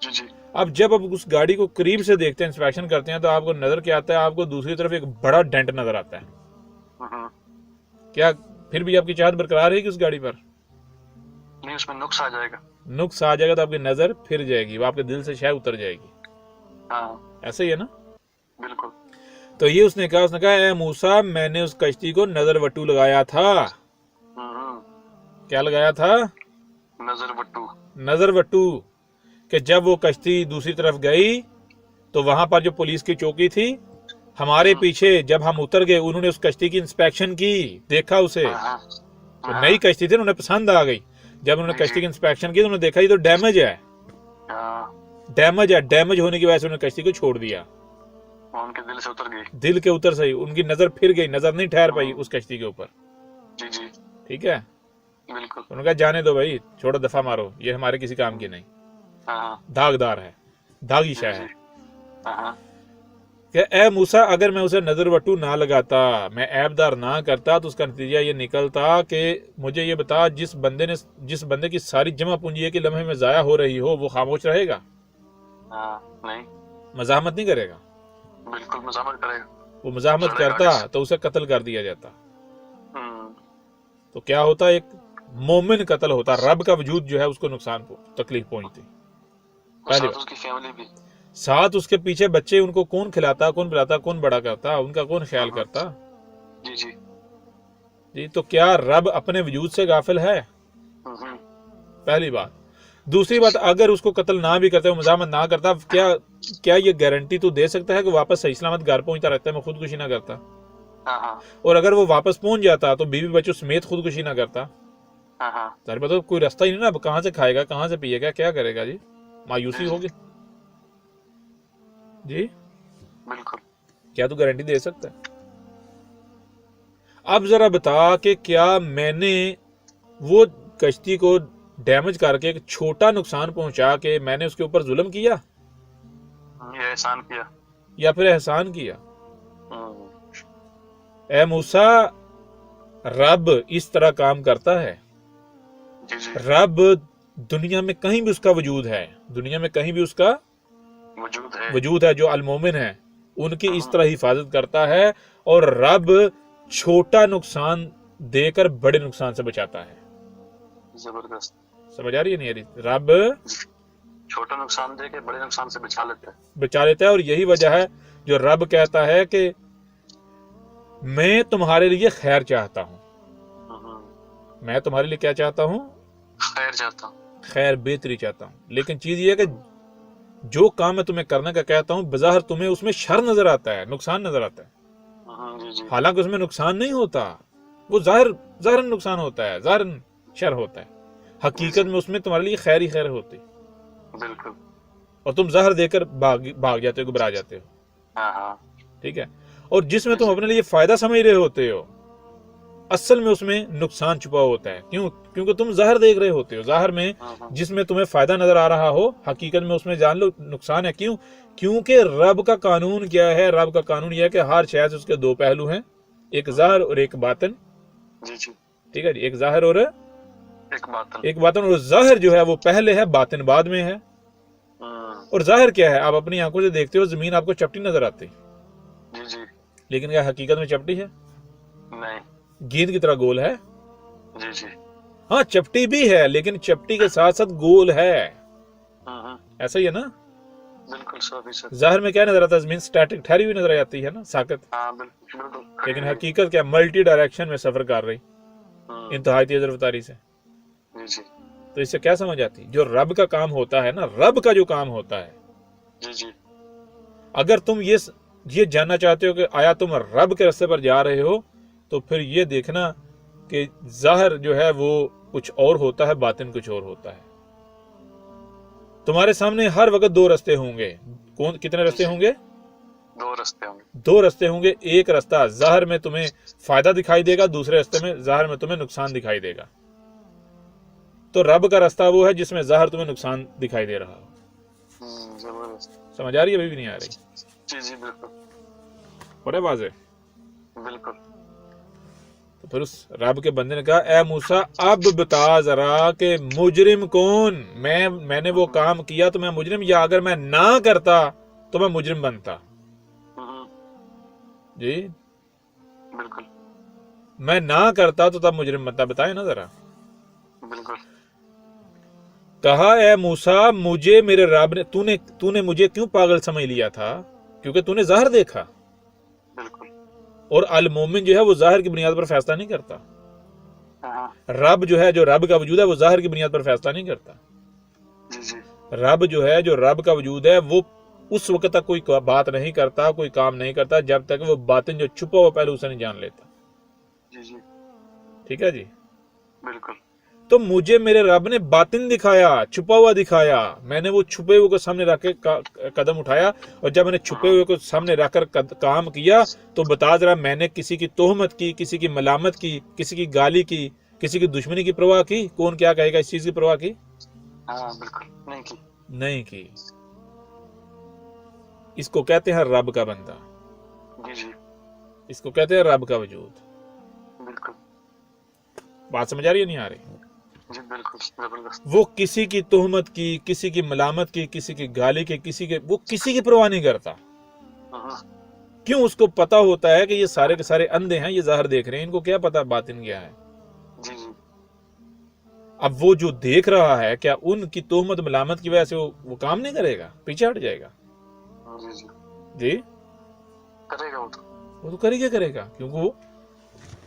جی جی اب جب آپ اس گاڑی کو قریب سے دیکھتے ہیں, انسپیکشن کرتے ہیں, تو آپ کو نظر کیا آتا ہے؟ آپ کو دوسری طرف ایک بڑا ڈینٹ نظر آتا ہے. ہوں کیا پھر بھی آپ کی چاہت برقرار ہے کہ اس گاڑی پر؟ نہیں, اس میں نقص آ جائے گا. نقص آ جائے گا تو آپ کی نظر پھر جائے گی, وہ آپ کے دل سے شاید اتر جائے گی. ہاں ایسا ہی ہے نا. بالکل. تو یہ اس نے کہا اے موسیٰ, میں نے اس کشتی کو نظر وٹو لگایا تھا. کیا لگایا تھا؟ نظر بٹو. نظر وٹو. کہ جب وہ کشتی دوسری طرف گئی تو وہاں پر جو پولیس کی چوکی تھی, ہمارے پیچھے جب ہم اتر گئے, انہوں نے اس کشتی کی انسپیکشن کی, دیکھا اسے, تو نئی کشتی تھی, انہوں نے پسند آ گئی. جب انہوں نے کشتی کی انسپیکشن کی تو انہوں نے دیکھا یہ تو ڈیمیج ہے, ڈیمیج ہونے کی وجہ سے انہوں نے کشتی کو چھوڑ دیا. ان کے دل سے اتر گئی. دل کے اتر سے ان کی نظر پھر گئی, نظر نہیں ٹھہر پائی اس کشتی کے اوپر. جی جی ٹھیک ہے. بالکل. انہوں نے کہا جانے دو بھائی, چھوڑو, دفعہ مارو, یہ ہمارے کسی کام کی نہیں, داغدار ہے, داغی شے ہے. کہ اے موسیٰ, اگر میں اسے نظر وٹو نہ لگاتا, میں عیب دار نہ کرتا, تو اس کا نتیجہ یہ نکلتا کہ مجھے یہ بتا, جس بندے کی ساری جمع پونجی ہے کہ لمحے میں ضائع ہو رہی ہو, وہ خاموش رہے گا؟ نہیں, مزاحمت نہیں کرے گا. بالکل مزاحمت کرے گا. وہ مزاحمت کرتا تو اسے قتل کر دیا جاتا. تو کیا ہوتا؟ ایک مومن قتل ہوتا, رب کا وجود جو ہے اس کو نقصان تکلیف پہنچتی. اس کی فیملی بھی ساتھ, اس کے پیچھے بچے, ان کو کون کھلاتا, کون پلاتا, کون بڑا کرتا, ان کا کون خیال کرتا؟ جی جی جی. تو کیا رب اپنے وجود سے غافل ہے؟ پہلی بات. دوسری بات, اگر اس کو قتل نہ بھی کرتا, وہ مزاحمت نہ کرتا, کیا یہ گارنٹی تو دے سکتا ہے کہ واپس صحیح سلامت گھر پہنچتا رہتا ہے, میں خودکشی نہ کرتا؟ اور اگر وہ واپس پہنچ جاتا تو بیوی بچوں سمیت خودکشی نہ کرتا؟ ظاہر بات, کوئی راستہ ہی نہیں نا, کہاں سے کھائے گا, کہاں سے پیے گا, کیا کرے گا؟ جی مایوسی ہوگی. جی بالکل. کیا تو گارنٹی دے سکتا ہے؟ اب ذرا بتا کہ کیا میں نے وہ کشتی کو ڈیمیج کر کے ایک چھوٹا نقصان پہنچا کے میں نے اس کے اوپر ظلم کیا؟ یہ احسان کیا. یا پھر احسان کیا. ہوں. اے موسیٰ رب اس طرح کام کرتا ہے. جی جی رب دنیا میں کہیں بھی اس کا وجود ہے, دنیا میں کہیں بھی اس کا وجود ہے. جو المومن ہیں ان کی اس طرح حفاظت کرتا ہے, اور رب چھوٹا نقصان دے کر بڑے نقصان سے بچاتا ہے. زبردست. سمجھ آ رہی ہے نہیں آ رہی؟ رب چھوٹا نقصان دے کے بڑے نقصان سے بچا لیتا ہے. اور یہی وجہ ہے جو رب کہتا ہے کہ میں تمہارے لیے خیر چاہتا ہوں. میں تمہارے لیے کیا چاہتا ہوں؟ خیر چاہتا ہوں. خیر بہتری چاہتا ہوں. لیکن چیز یہ ہے کہ جو کام میں تمہیں کرنے کا کہتا ہوں بظاہر تمہیں اس میں شر نظر آتا ہے, نقصان نظر آتا ہے. جی جی حالانکہ اس میں نقصان نہیں ہوتا, وہ ظاہر نقصان ہوتا ہے, ظاہر شر ہوتا ہے. حقیقت میں اس میں تمہارے لیے خیر ہی خیر ہوتی, بالکل. اور تم زہر دے کر بھاگ جاتے ہو, گھبرا جاتے ہو. ہاں ہاں ٹھیک ہے. اور جس میں تم اپنے لیے فائدہ سمجھ رہے ہوتے ہو اصل میں اس میں نقصان چھپا ہوتا ہے. کیونکہ تم ظاہر دیکھ رہے ہوتے ہو. ظاہر میں جس میں تمہیں فائدہ نظر آ رہا ہو حقیقت میں اس میں جان لو نقصان ہے. کیونکہ رب کا قانون کیا ہے؟ رب کا قانون یہ ہے کہ ہر شے سے اس کے دو پہلو ہیں, ایک ظاہر اور ایک باطن. جی جی ٹھیک ہے جی, ایک ظاہر اور ایک باطن. اور ظاہر جو ہے وہ پہلے ہے, باطن بعد میں ہے. اور ظاہر کیا ہے؟ آپ اپنی آنکھوں سے دیکھتے ہو زمین آپ کو چپٹی نظر آتی, جی جی لیکن کیا حقیقت میں چپٹی ہے؟ نہیں. گیند کی طرح گول ہے. جی جی ہاں چپٹی بھی ہے, لیکن چپٹی کے ساتھ ساتھ گول ہے. ایسا ہی ہے نا؟ بالکل 100%. ظاہر میں کیا نظر آتا ہے؟ زمین سٹیٹک ٹھہری ہوئی نظر آتی ہے نا, ساکت. ہاں بالکل بالکل. لیکن حقیقت کیا؟ ملٹی ڈائریکشن میں سفر کر رہی, انتہائی تیز رفتاری سے. جی جی تو اس سے کیا سمجھ آتی؟ جو رب کا کام ہوتا ہے نا, رب کا جو کام ہوتا ہے, جی جی اگر تم یہ جاننا چاہتے ہو کہ آیا تم رب کے راستے پر جا رہے ہو, تو پھر یہ دیکھنا کہ ظاہر جو ہے وہ کچھ اور ہوتا ہے, باطن کچھ اور ہوتا ہے. تمہارے سامنے ہر وقت دو راستے ہوں گے. کتنے راستے ہوں گے؟ دو راستے ہوں گے. ایک راستہ ظاہر میں تمہیں فائدہ دکھائی دے گا, دوسرے راستے میں ظاہر میں تمہیں نقصان دکھائی دے گا. تو رب کا راستہ وہ ہے جس میں ظاہر تمہیں نقصان دکھائی دے رہا ہو. زبردست. سمجھ آ رہی ہے؟ ابھی بھی نہیں آ رہی؟ جی جی بالکل بڑے واضح. بالکل. تو پھر اس رب کے بندے نے کہا اے موسیٰ اب بتا ذرا کہ مجرم کون؟ میں نے وہ کام کیا تو میں مجرم, یا اگر میں نہ کرتا تو میں مجرم بنتا؟ جی بالکل. میں نہ کرتا تو تب مجرم بنتا. بتائیں نا ذرا. بالکل. کہا اے موسیٰ مجھے میرے رب نے, تو نے مجھے کیوں پاگل سمجھ لیا تھا؟ کیونکہ تو نے ظاہر دیکھا. بالکل. اور المومن جو ہے وہ ظاہر کی بنیاد پر فیصلہ نہیں کرتا. رب جو ہے, جو رب کا وجود ہے وہ ظاہر کی بنیاد پر فیصلہ نہیں کرتا. جی جی رب جو ہے, جو رب کا وجود ہے وہ اس وقت تک کوئی بات نہیں کرتا, کوئی کام نہیں کرتا جب تک وہ باطن جو چھپا ہوا پہلو اسے نہیں جان لیتا. جی جی ٹھیک ہے جی. بالکل. تو مجھے میرے رب نے باطن دکھایا, چھپا ہوا دکھایا. میں نے وہ چھپے ہوئے کو سامنے رکھ کے قدم اٹھایا, اور جب میں نے چھپے ہوئے کو سامنے رکھ کر کام کیا تو بتا ذرا میں نے کسی کی تہمت کی, کسی کی ملامت کی, کسی کی گالی کی, کسی کی دشمنی کی پرواہ کی؟ کون کیا کہے گا اس چیز کی پرواہ کی؟ ہاں بالکل نہیں کی. اس کو کہتے ہیں رب کا بندہ. جی جی اس کو کہتے ہیں رب کا وجود. بالکل. بات سمجھ آ رہی ہے نہیں آ رہی؟ جی بالکل زبردست. وہ کسی کی تہمت کی, کسی کی ملامت کی, کسی کی گالی کی, وہ کسی کی پرواہ نہیں کرتا. کیوں؟ اس کو پتا ہوتا ہے کہ یہ سارے کے سارے اندھے ہیں, یہ ظاہر دیکھ رہے ہیں, ان کو کیا پتا باطن کیا ہے. جی جی اب وہ جو دیکھ رہا ہے, کیا ان کی تہمت ملامت کی وجہ سے وہ کام نہیں کرے گا, پیچھے ہٹ جائے گا؟ جی جی جی کرے گا. وہ تو کرے گا کیونکہ وہ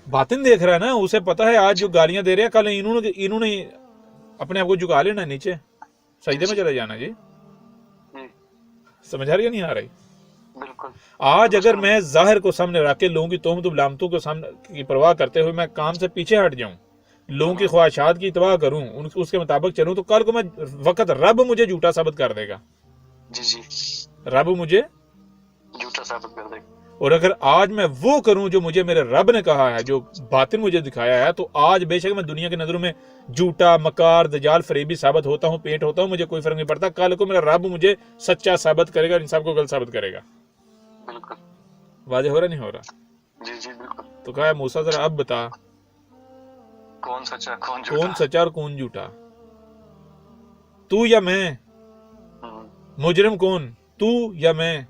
باطن دیکھ رہا ہے نا. اسے پتا ہے آج جو گالیاں دے رہے ہیں کل انہوں نے اپنے آپ کو جھکا لینا نیچے, سجدے میں چلے جانا. جی سمجھ آ رہی ہے نہیں آ رہی؟ بالکل. آج اگر میں ظاہر کو سامنے رکھ کے لوگوں کی تہمت و ملامتوں کو کی پرواہ کرتے ہوئے میں کام سے پیچھے ہٹ جاؤں, لوگوں کی خواہشات کی اتباع کروں, اس کے مطابق چلوں, تو کل کو میں وقت رب مجھے جھوٹا ثابت کر دے گا. جی جی رب مجھے جھوٹا ثابت کر دے گا. اور اگر آج میں وہ کروں جو مجھے میرے رب نے کہا ہے، جو باطن مجھے دکھایا ہے، تو آج بے شک میں دنیا کی نظروں میں جھوٹا، مکار، دجال، فریبی ثابت ہوتا ہوں، پیٹ ہوتا ہوں، مجھے کوئی فرق نہیں پڑتا. کل کو میرا رب مجھے سچا ثابت کرے گا، ان سب کو غلط ثابت کرے گا. بالکل. واضح ہو رہا نہیں ہو رہا؟ جی جی بالکل. تو کہا موسیٰ ذرا اب بتا کون سچا کون کون جھوٹا؟ سچا اور کون جھوٹا، تو یا میں؟ ہوں، مجرم کون، تو یا میں؟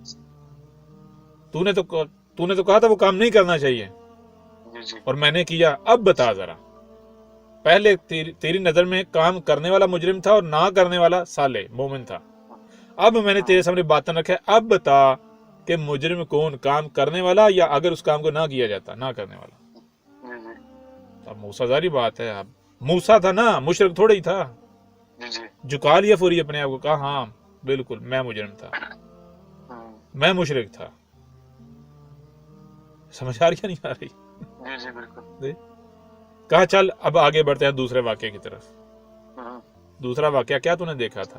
تو نے تو کہا تھا وہ کام نہیں کرنا چاہیے، جی جی. اور میں نے کیا. اب بتا ذرا، پہلے تیری نظر میں کام کرنے والا مجرم تھا اور نہ کرنے والا صالح مومن تھا. اب میں نے تیرے سامنے باتیں رکھا ہے، اب بتا کہ مجرم کون، کام کرنے والا یا اگر اس کام کو نہ کیا جاتا نہ کرنے والا. جی جی. اب موسیٰ ظاہری بات ہے، اب موسیٰ تھا نا، مشرک تھوڑا ہی تھا. جی جی. جھکا لیا فوری اپنے آپ کو، کہا ہاں بالکل میں مجرم تھا، ہوں، میں مشرک تھا. سمجھ آ رہی یا نہیں آ رہی؟ جی جی بالکل. کہا چل اب آگے بڑھتے ہیں دوسرے واقعے کی طرف. ہوں، دوسرا واقعہ کیا تو نے دیکھا تھا؟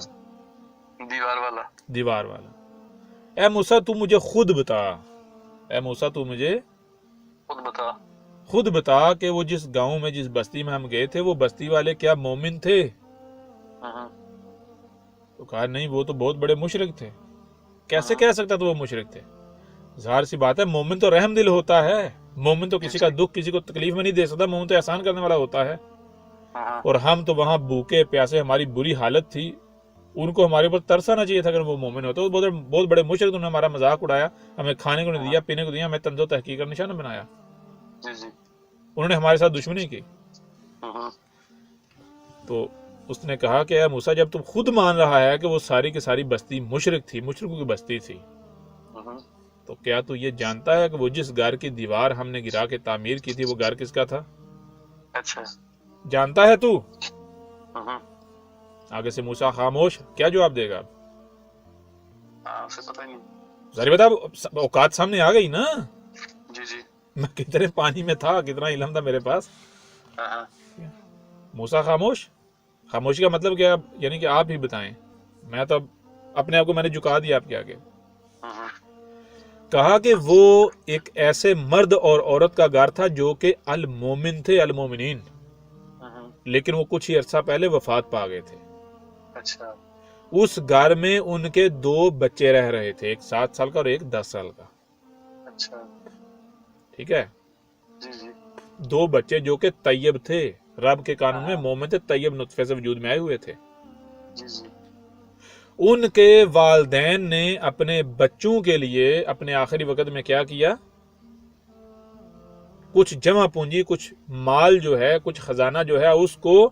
دیوار والا. دیوار والا. اے موسیٰ تو مجھے خود بتا، اے موسیٰ تو مجھے خود بتا کہ وہ جس گاؤں میں، جس بستی میں ہم گئے تھے، وہ بستی والے کیا مومن تھے؟ ہوں، تو کہا نہیں، وہ تو بہت بڑے مشرک تھے. کیسے کہہ سکتا تو وہ مشرک تھے؟ ظاہر سی بات ہے، مومن تو رحم دل ہوتا ہے، مومن تو کسی کا دکھ، کسی کو تکلیف میں نہیں دے سکتا، مومن تو احسان کرنے والا ہوتا ہے. ہاں، اور ہم تو وہاں بھوکے پیاسے، ہماری بری حالت تھی، ان کو ہمارے اوپر ترس آنا چاہیے تھا اگر وہ مومن ہوتے. وہ بہت بڑے مشرک، انہوں نے ہمارا مذاق اڑایا، ہمیں کھانے کو نہیں دیا، پینے کو دیا، ہمیں طنز و تحقیر کا نشانہ بنایا، جی جی. انہوں نے ہمارے ساتھ دشمنی کی. ہوں، تو اس نے کہا کہ اے موسیٰ، جب تم خود مان رہا ہے کہ وہ ساری کی ساری بستی مشرک تھی، مشرکوں کی بستی تھی، ہوں. تو کیا تو یہ جانتا ہے کہ وہ جس گھر کی دیوار ہم نے گرا کے تعمیر کی تھی، وہ گھر کس کا تھا؟ اچھا. جانتا ہے تو؟ ہوں. آگے سے موسیٰ خاموش. کیا جواب دے گا؟ اسے پتہ ہی نہیں. ظاہر بتا، اوقات سامنے آ گئی نا، جی جی. میں کتنے پانی میں تھا، کتنا علم تھا میرے پاس. ہاں. موسیٰ خاموش. خاموشی کا مطلب کیا؟ یعنی کہ آپ ہی بتائیں، میں تو اپنے آپ کو میں نے جھکا دیا آپ کے آگے. ہوں. کہا کہ وہ ایک ایسے مرد اور عورت کا گھر تھا جو کہ المومن تھے، المومنین، ہوں. لیکن وہ کچھ ہی عرصہ پہلے وفات پا گئے تھے. اچھا. اس گھر میں ان کے 2 بچے رہ رہے تھے، ایک 7 سال کا اور ایک 10 سال کا. اچھا. ٹھیک ہے، جی جی. 2 بچے جو کہ طیب تھے، رب کے قانون میں مومن تھے، طیب نطفے سے وجود میں آئے ہوئے تھے. جی جی. ان کے والدین نے اپنے بچوں کے لیے اپنے آخری وقت میں کیا کیا؟ کچھ جمع پونجی، کچھ مال جو ہے، کچھ خزانہ جو ہے، اس کو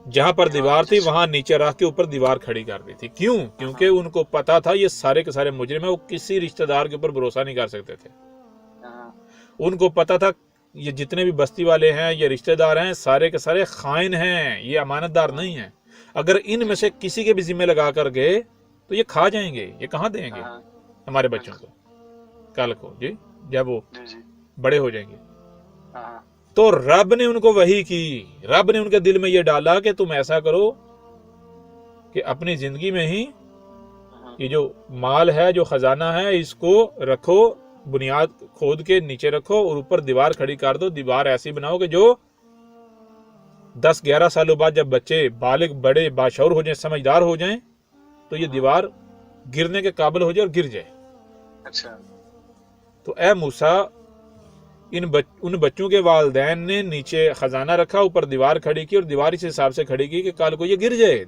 جہاں پر دیوار تھی وہاں نیچے رکھ کے اوپر دیوار کھڑی کر دی تھی. کیوں؟ کیونکہ ان کو پتا تھا یہ سارے کے سارے مجرم ہیں، وہ کسی رشتہ دار کے اوپر بھروسہ نہیں کر سکتے تھے. ان کو پتا تھا یہ جتنے بھی بستی والے ہیں، یہ رشتہ دار ہیں، سارے کے سارے خائن ہیں، یہ امانت دار نہیں ہیں. اگر ان میں سے کسی کے بھی ذمہ لگا کر گئے تو یہ کھا جائیں گے، یہ کہاں دیں گے ہمارے بچوں کو کل کو، جی جب وہ بڑے ہو جائیں گے. تو رب نے ان کو وحی کی، رب نے ان کے دل میں یہ ڈالا کہ تم ایسا کرو کہ اپنی زندگی میں ہی یہ جو مال ہے، جو خزانہ ہے، اس کو رکھو، بنیاد کھود کے نیچے رکھو اور اوپر دیوار کھڑی کر دو. دیوار ایسی بناؤ کہ جو 10-11 سالوں بعد جب بچے بالغ، بڑے، باشعور ہو جائیں، سمجھدار ہو جائیں، تو یہ دیوار گرنے کے قابل ہو جائے اور گر جائے. اچھا. تو اے موسیٰ، ان بچوں کے والدین نے نیچے خزانہ رکھا، اوپر دیوار کھڑی کی، اور دیوار اس حساب سے کھڑی کی کہ کل کو یہ گر جائے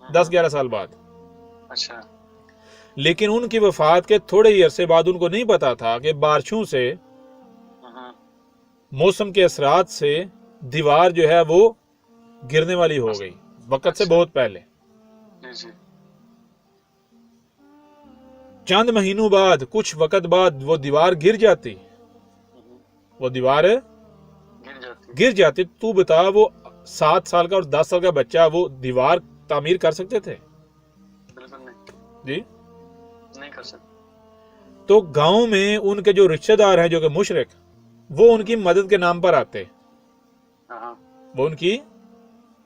10-11 سال بعد. اچھا. لیکن ان کی وفات کے تھوڑے ہی عرصے بعد ان کو نہیں پتا تھا کہ بارشوں سے، موسم کے اثرات سے دیوار جو ہے وہ گرنے والی ہو گئی، وقت سے بہت پہلے. چند مہینوں بعد، کچھ وقت بعد وہ دیوار گر جاتی، وہ دیوار گر جاتی. تو بتا، وہ 7 سال کا اور 10 سال کا بچہ وہ دیوار تعمیر کر سکتے تھے؟ جی نہیں کر سکتے. تو گاؤں میں ان کے جو رشتہ دار ہیں جو کہ مشرک، وہ ان کی مدد کے نام پر آتے، وہ ان کی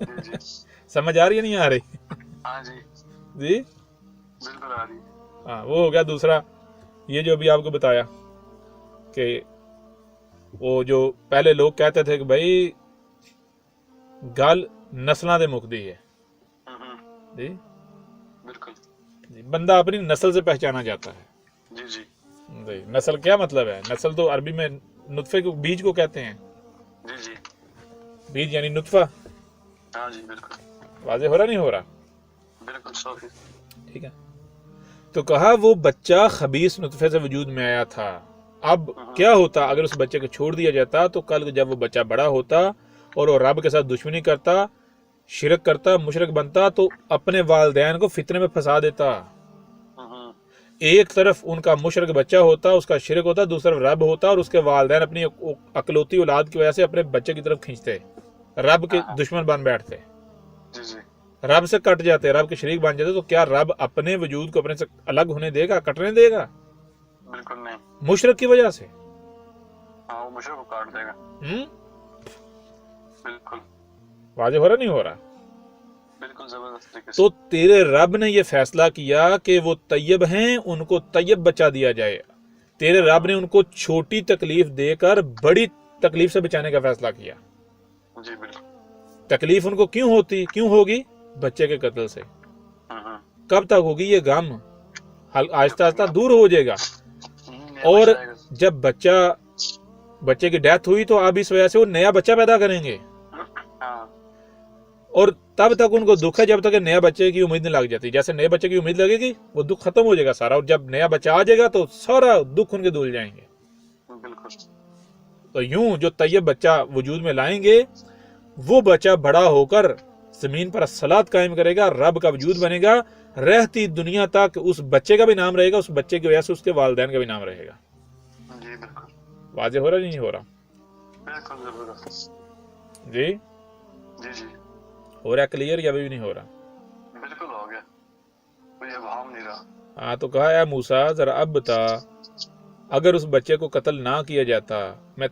جی جی سمجھ آ رہی ہے نہیں آ رہی؟ ہاں جی جی بالکل آ رہی ہے. ہاں، وہ ہو گیا دوسرا. یہ جو ابھی آپ کو بتایا کہ وہ جو پہلے لوگ کہتے تھے کہ بھائی گل نسلاں دے مکدی ہے. جی بالکل. جی، بندہ اپنی نسل سے پہچانا جاتا ہے. جی جی جی، نسل کیا مطلب ہے؟ نسل تو عربی میں نطفے کو، بیج کو کہتے ہیں. جی جی بیج یعنی نطفہ. ہاں جی بالکل واضح ہو رہا نہیں ہو رہا؟ بالکل 100%. ٹھیک ہے. تو کہا وہ بچہ خبیث نطفے سے وجود میں آیا تھا. اب کیا ہوتا اگر اس بچے کو چھوڑ دیا جاتا؟ تو کل جب وہ بچہ بڑا ہوتا اور وہ رب کے ساتھ دشمنی کرتا، شرک کرتا، مشرک بنتا، تو اپنے والدین کو فتنے میں پھنسا دیتا. ایک طرف ان کا مشرک بچہ ہوتا، اس کا شرک ہوتا، دوسری طرف رب ہوتا، اور اس کے والدین اپنی اکلوتی اولاد کی وجہ سے اپنے بچے کی طرف کھینچتے، رب کے دشمن بن بیٹھتے، جی جی رب سے کٹ جاتے، رب کے شریک بن جاتے. تو کیا رب اپنے وجود کو اپنے سے الگ ہونے دے گا، کٹنے دے گا؟ بالکل نہیں. مشرک کی وجہ سے. ہاں وہ مشرک کو کاٹ دے گا. بالکل واضح ہو رہا نہیں ہو رہا؟ بالکل زبردست طریقے سے. تو تیرے رب نے یہ فیصلہ کیا کہ وہ طیب ہیں، ان کو طیب بچا دیا جائے. تیرے رب نے ان کو چھوٹی تکلیف دے کر بڑی تکلیف سے بچانے کا فیصلہ کیا. جی بالکل. تکلیف ان کو کیوں ہوگی؟ بچے کے قتل سے. کب تک ہوگی یہ غم؟ آہستہ آہستہ دور ہو جائے گا. اور جب بچے کی ڈیتھ ہوئی تو اب اس وجہ سے وہ نیا بچہ پیدا کریں گے، اور تب تک ان کو دکھ ہے جب تک نیا بچے کی امید نہیں لگ جاتی. جیسے نئے بچے کی امید لگے گی وہ دکھ ختم ہو جائے گا سارا، اور جب نیا بچہ آ جائے گا تو سارا دکھ ان کے دھل جائیں گے. بالکل. تو یوں جو طیب بچہ وجود میں لائیں گے، وہ بچہ بڑا ہو کر زمین پر صلات قائم کرے گا، رب کا وجود بنے گا، رہتی دنیا تک اس بچے کا بھی نام رہے گا، اس بچے کی وجہ سے اس کے والدین کا بھی نام رہے گا. جی بالکل. واضح ہو رہا نہیں ہو رہا؟ بالکل زبردست. جی جی جی ہو رہا کلیئر یا ابھی بھی نہیں ہو رہا؟ بالکل ہو گیا، کوئی ابہام نہیں رہا. ہاں تو کہا اے موسیٰ ذرا اب بتا، اگر اس بچے کو قتل نہ کیا جاتا، میں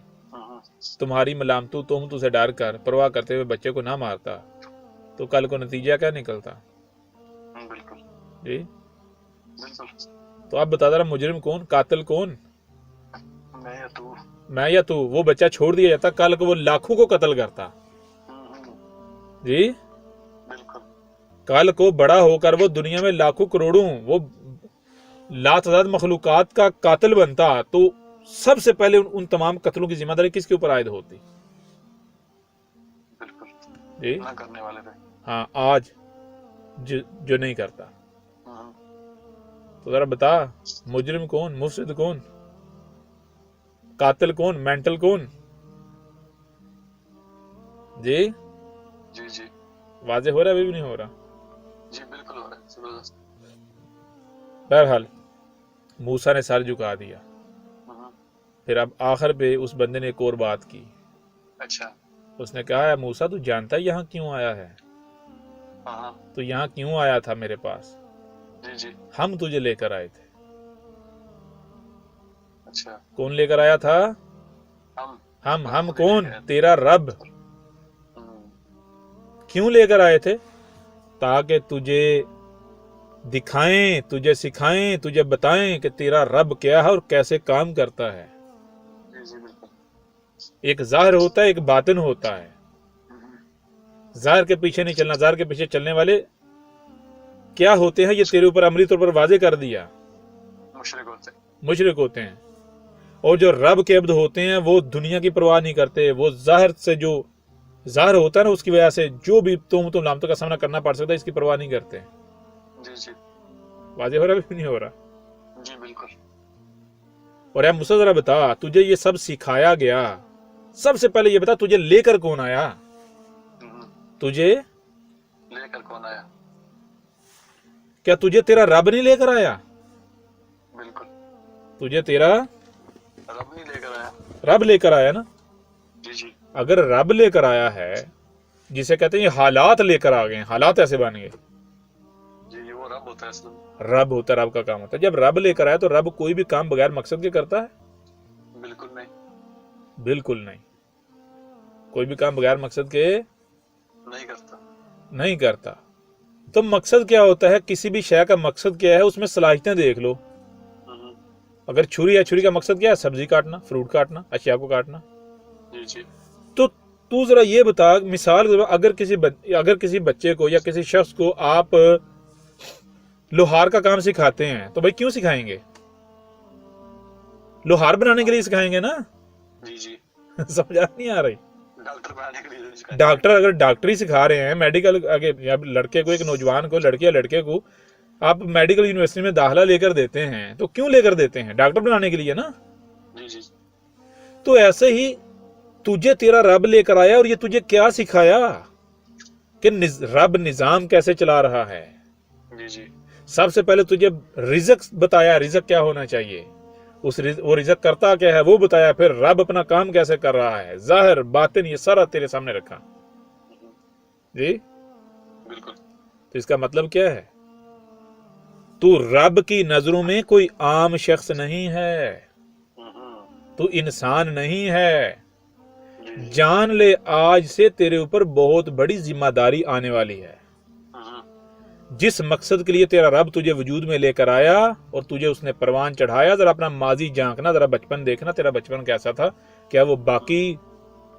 تمہاری ملامتوں تہمتوں سے ڈر کر پرواہ کرتے ہوئے بچے کو نہ مارتا، تو کل کو نتیجہ کیا نکلتا؟ بالکل. جی بالکل. تو اب بتا ذرا مجرم کون، قاتل کون؟ میں یا تو. وہ بچہ چھوڑ دیا جاتا، کل کو وہ لاکھوں کو قتل کرتا. جی بالکل. کل کو بڑا ہو کر وہ دنیا میں لاکھوں کروڑوں وہ لاتعداد مخلوقات کا قاتل بنتا، تو سب سے پہلے ان تمام قتلوں کی ذمہ داری کس کے اوپر عائد ہوتی؟ بالکل. جی نہ کرنے والے پہ. ہاں، آج جو نہیں کرتا. تو ذرا بتا، مجرم کون، مفسد کون، قاتل کون، مینٹل کون؟ جی جی جی واضح ہو رہا ہے ابھی بھی نہیں ہو رہا؟ جی بالکل ہو رہا ہے. زبردست. بہرحال موسیٰ نے سر جھکا دیا. پھر اب آخر پہ اس بندے نے ایک اور بات کی. اچھا. اس نے کہا اے موسیٰ تو جانتا ہے یہاں کیوں آیا ہے؟ تو یہاں کیوں آیا تھا میرے پاس؟ جی جی ہم تجھے لے کر آئے تھے. اچھا. کون لے کر آیا تھا؟ ہم کون؟ تیرا رب. کیوں لے کر آئے تھے؟ تاکہ تجھے دکھائیں، تجھے سکھائیں، تجھے بتائیں کہ تیرا رب کیا ہے اور کیسے کام کرتا ہے. جی جی بالکل. ایک ظاہر ہوتا ہے، ایک باطن ہوتا ہے. ظاہر کے پیچھے نہیں چلنا. ظاہر کے پیچھے چلنے والے کیا ہوتے ہیں یہ تیرے اوپر عملی طور پر واضح کر دیا. مشرک ہوتے ہیں. اور جو رب کے عبد ہوتے ہیں وہ دنیا کی پرواہ نہیں کرتے. وہ ظاہر سے جو ظاہر ہوتا ہے نا، اس کی وجہ سے جو بھی تم لامتوں کا سامنا کرنا پڑ سکتا ہے، اس کی پرواہ نہیں کرتے. جی جی واضح ہو رہا ہے نہیں ہو رہا؟ جی بالکل. اور اے موسیٰ ذرا بتا، تجھے یہ سب سکھایا گیا، سب سے پہلے یہ بتا تجھے لے کر کون آیا؟ تجھے لے کر کون آیا؟ کیا تجھے تیرا رب نہیں لے کر آیا؟ بالکل. تجھے تیرا رب نہیں لے کر آیا. رب لے کر آیا نا. جی جی اگر رب لے کر آیا ہے، جسے کہتے ہیں یہ حالات لے کر آ گئے، حالات ایسے بن گئے. جی وہ رب ہوتا ہے اصل. رب ہوتا ہے، رب کا کام ہوتا ہے. جب رب لے کر آیا تو رب کوئی بھی کام بغیر مقصد کے کرتا ہے؟ بالکل نہیں. بالکل نہیں. کوئی بھی کام بغیر مقصد کے نہیں کرتا. تو مقصد کیا ہوتا ہے؟ کسی بھی شے کا مقصد کیا ہے؟ اس میں صلاحیتیں دیکھ لو. اگر چھری ہے، چھری کا مقصد کیا ہے؟ سبزی کاٹنا، فروٹ کاٹنا، اشیاء کو کاٹنا. تو تو ذرا یہ بتا، مثال اگر کسی بچے کو یا کسی شخص کو آپ لوہار کا کام سکھاتے ہیں تو بھائی کیوں سکھائیں گے؟ لوہار بنانے کے لیے سکھائیں گے نا. سمجھا نہیں آ رہی؟ ڈاکٹر اگر ڈاکٹری سکھا رہے ہیں، میڈیکل لڑکے کو، ایک نوجوان کو، لڑکی یا لڑکے کو آپ میڈیکل یونیورسٹی میں داخلہ لے کر دیتے ہیں تو کیوں لے کر دیتے ہیں؟ ڈاکٹر بنانے کے لیے نا. تو ایسے ہی تجھے تیرا رب لے کر آیا اور یہ تجھے کیا سکھایا کہ رب نظام کیسے چلا رہا ہے. سب سے پہلے تجھے رزق بتایا، رزق کیا ہونا چاہیے، وہ رزق کرتا کیا ہے وہ بتایا، پھر رب اپنا کام کیسے کر رہا ہے، ظاہر باطن یہ سارا تیرے سامنے رکھا. جی بالکل. تو اس کا مطلب کیا ہے؟ تو رب کی نظروں میں کوئی عام شخص نہیں ہے، تو انسان نہیں ہے. جان لے آج سے تیرے اوپر بہت بڑی ذمہ داری آنے والی ہے. جس مقصد کے لیے تیرا رب تجھے وجود میں لے کر آیا اور تجھے اس نے پروان چڑھایا، ذرا اپنا ماضی جھانکنا، ذرا بچپن دیکھنا. تیرا بچپن کیسا تھا؟ کیا وہ باقی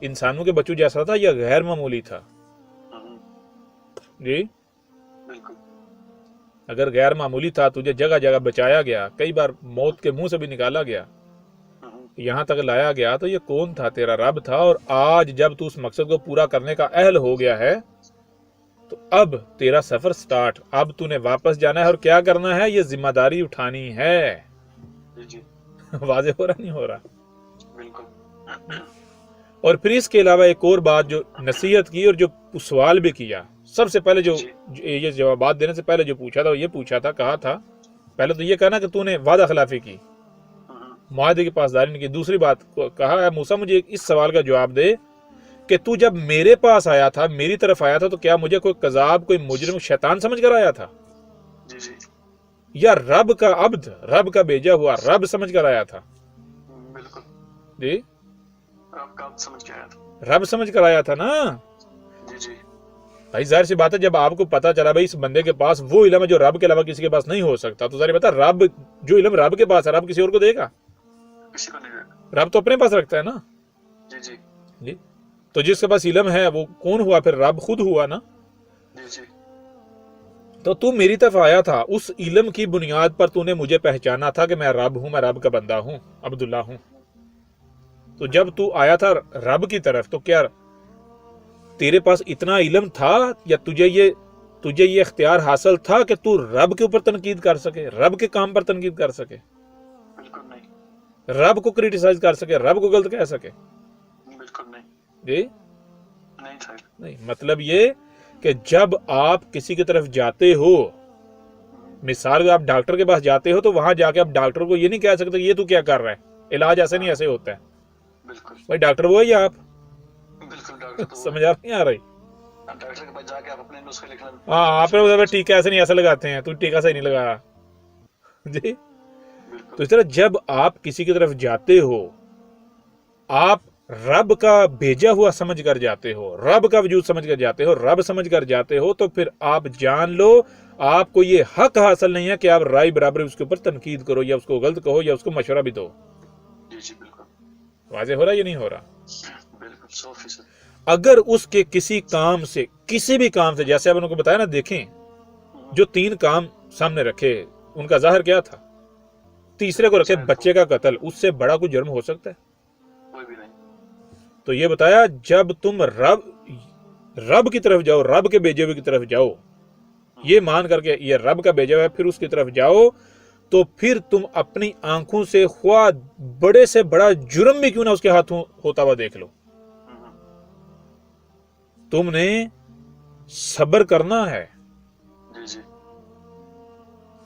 انسانوں کے بچوں جیسا تھا یا غیر معمولی تھا؟ جی بالکل. اگر غیر معمولی تھا، تجھے جگہ جگہ بچایا گیا، کئی بار موت کے منہ سے بھی نکالا گیا، یہاں تک لایا گیا، تو یہ کون تھا؟ تیرا رب تھا. اور آج جب تو اس مقصد کو پورا کرنے کا اہل ہو گیا ہے تو اب تیرا سفر سٹارٹ. اب تو نے واپس جانا ہے اور کیا کرنا ہے؟ یہ ذمہ داری اٹھانی ہے. واضح ہو رہا نہیں ہو رہا؟ بالکل. اور پھر اس کے علاوہ ایک اور بات جو نصیحت کی اور جو سوال بھی کیا، سب سے پہلے جو یہ جوابات دینے سے پہلے جو پوچھا تھا وہ یہ پوچھا تھا، کہا تھا پہلے تو یہ کہنا کہ تو نے وعدہ خلافی کی، معاہدے کی پاسداری نہیں کی. دوسری بات کہا ہے موسیٰ مجھے اس سوال کا جواب دے کہ تو جب میرے پاس آیا تھا، میری طرف آیا تھا، تو کیا مجھے کوئی قذاب، کوئی مجرم، شیطان سمجھ کر آیا تھا، یا رب کا عبد، رب کا بھیجا ہوا رب سمجھ کر آیا تھا؟ بالکل. جی رب سمجھ کر آیا تھا نا. بھائی ظاہر سی بات ہے، جب آپ کو پتا چلا بھائی اس بندے کے پاس وہ علم ہے جو رب کے علاوہ کسی کے پاس نہیں ہو سکتا، تو ظاہر بتا رب جو علم رب کے پاس ہے، رب کسی اور کو دے گا؟ کسی کو نہیں دے گا. رب تو اپنے پاس رکھتا ہے نا. جی تو جس کے پاس علم ہے وہ کون ہوا؟ پھر رب خود ہوا نا. تو میری طرف آیا تھا، اس علم کی بنیاد پر تو نے مجھے پہچانا تھا کہ میں رب ہوں، میں رب کا بندہ ہوں، عبداللہ ہوں. تو جب تو آیا تھا رب کی طرف تو کیا تیرے پاس اتنا علم تھا یا تجھے یہ اختیار حاصل تھا کہ تو رب کے اوپر تنقید کر سکے، رب کے کام پر تنقید کر سکے، بالکل نہیں. رب کو کریٹیسائز کر سکے، رب کو غلط کہہ سکے؟ بالکل نہیں. جی نہیں. مطلب یہ کہ جب آپ کسی کی طرف جاتے ہو، مثال آپ ڈاکٹر کے پاس جاتے ہو تو وہاں جا کے آپ ڈاکٹر کو یہ نہیں کہہ سکتے یہ تو کیا کر رہا ہے، علاج ایسے نہیں ایسے ہوتا ہے. بالکل. بھائی ڈاکٹر وہ ہے یا آپ؟ بالکل ڈاکٹر سمجھ نہیں آ رہی؟ ڈاکٹر کے پاس جا کے آپ اپنے نسخے لکھنا. ہاں آپ نے ٹیکا ایسے نہیں ایسے لگاتے ہیں، تو ٹیکا صحیح نہیں لگایا. جی تو اس طرح جب آپ کسی کی طرف جاتے ہو، آپ رب کا بھیجا ہوا سمجھ کر جاتے ہو، رب کا وجود سمجھ کر جاتے ہو، رب سمجھ کر جاتے ہو، تو پھر آپ جان لو آپ کو یہ حق حاصل نہیں ہے کہ آپ رائے برابر اس کے اوپر تنقید کرو یا اس کو غلط کہو یا اس کو مشورہ بھی دو. جی بالکل. واضح ہو رہا ہے یا نہیں ہو رہا؟ بالکل 100%. اگر اس کے کسی کام سے، کسی بھی کام سے، جیسے آپ ان کو بتایا نا، دیکھیں جو 3 کام سامنے رکھے ان کا ظاہر کیا تھا، تیسرے کو رکھے بچے کا قتل، اس سے بڑا کوئی جرم ہو سکتا ہے؟ کوئی بھی نہیں. تو یہ بتایا جب تم رب کی طرف جاؤ، رب کے بھیجے ہوئے کی طرف جاؤ، یہ مان کر کے یہ رب کا بھیجا ہوا ہے، پھر اس کی طرف جاؤ، تو پھر تم اپنی آنکھوں سے خواہ بڑے سے بڑا جرم بھی کیوں نہ اس کے ہاتھوں ہوتا ہوا دیکھ لو، تم نے صبر کرنا ہے. جی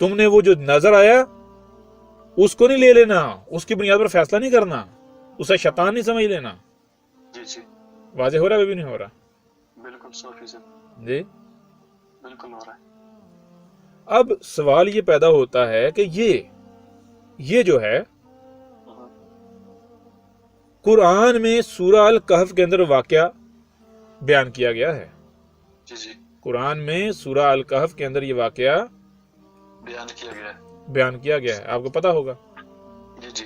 تم نے وہ جو نظر آیا اس کو نہیں لے لینا، اس کی بنیاد پر فیصلہ نہیں کرنا، اسے شیطان نہیں سمجھ لینا. جی واضح ہو رہا ہے بھی نہیں ہو رہا؟ بالکل 100%. جی بالکل ہو رہا ہے. اب سوال یہ پیدا ہوتا ہے کہ یہ جو ہے قرآن میں سورہ الکہف کے اندر واقعہ بیان کیا گیا ہے. جی جی قرآن میں سورہ الکہف کے اندر یہ واقعہ بیان کیا گیا ہے. بیان کیا گیا ہے، آپ کو پتا ہوگا. جی جی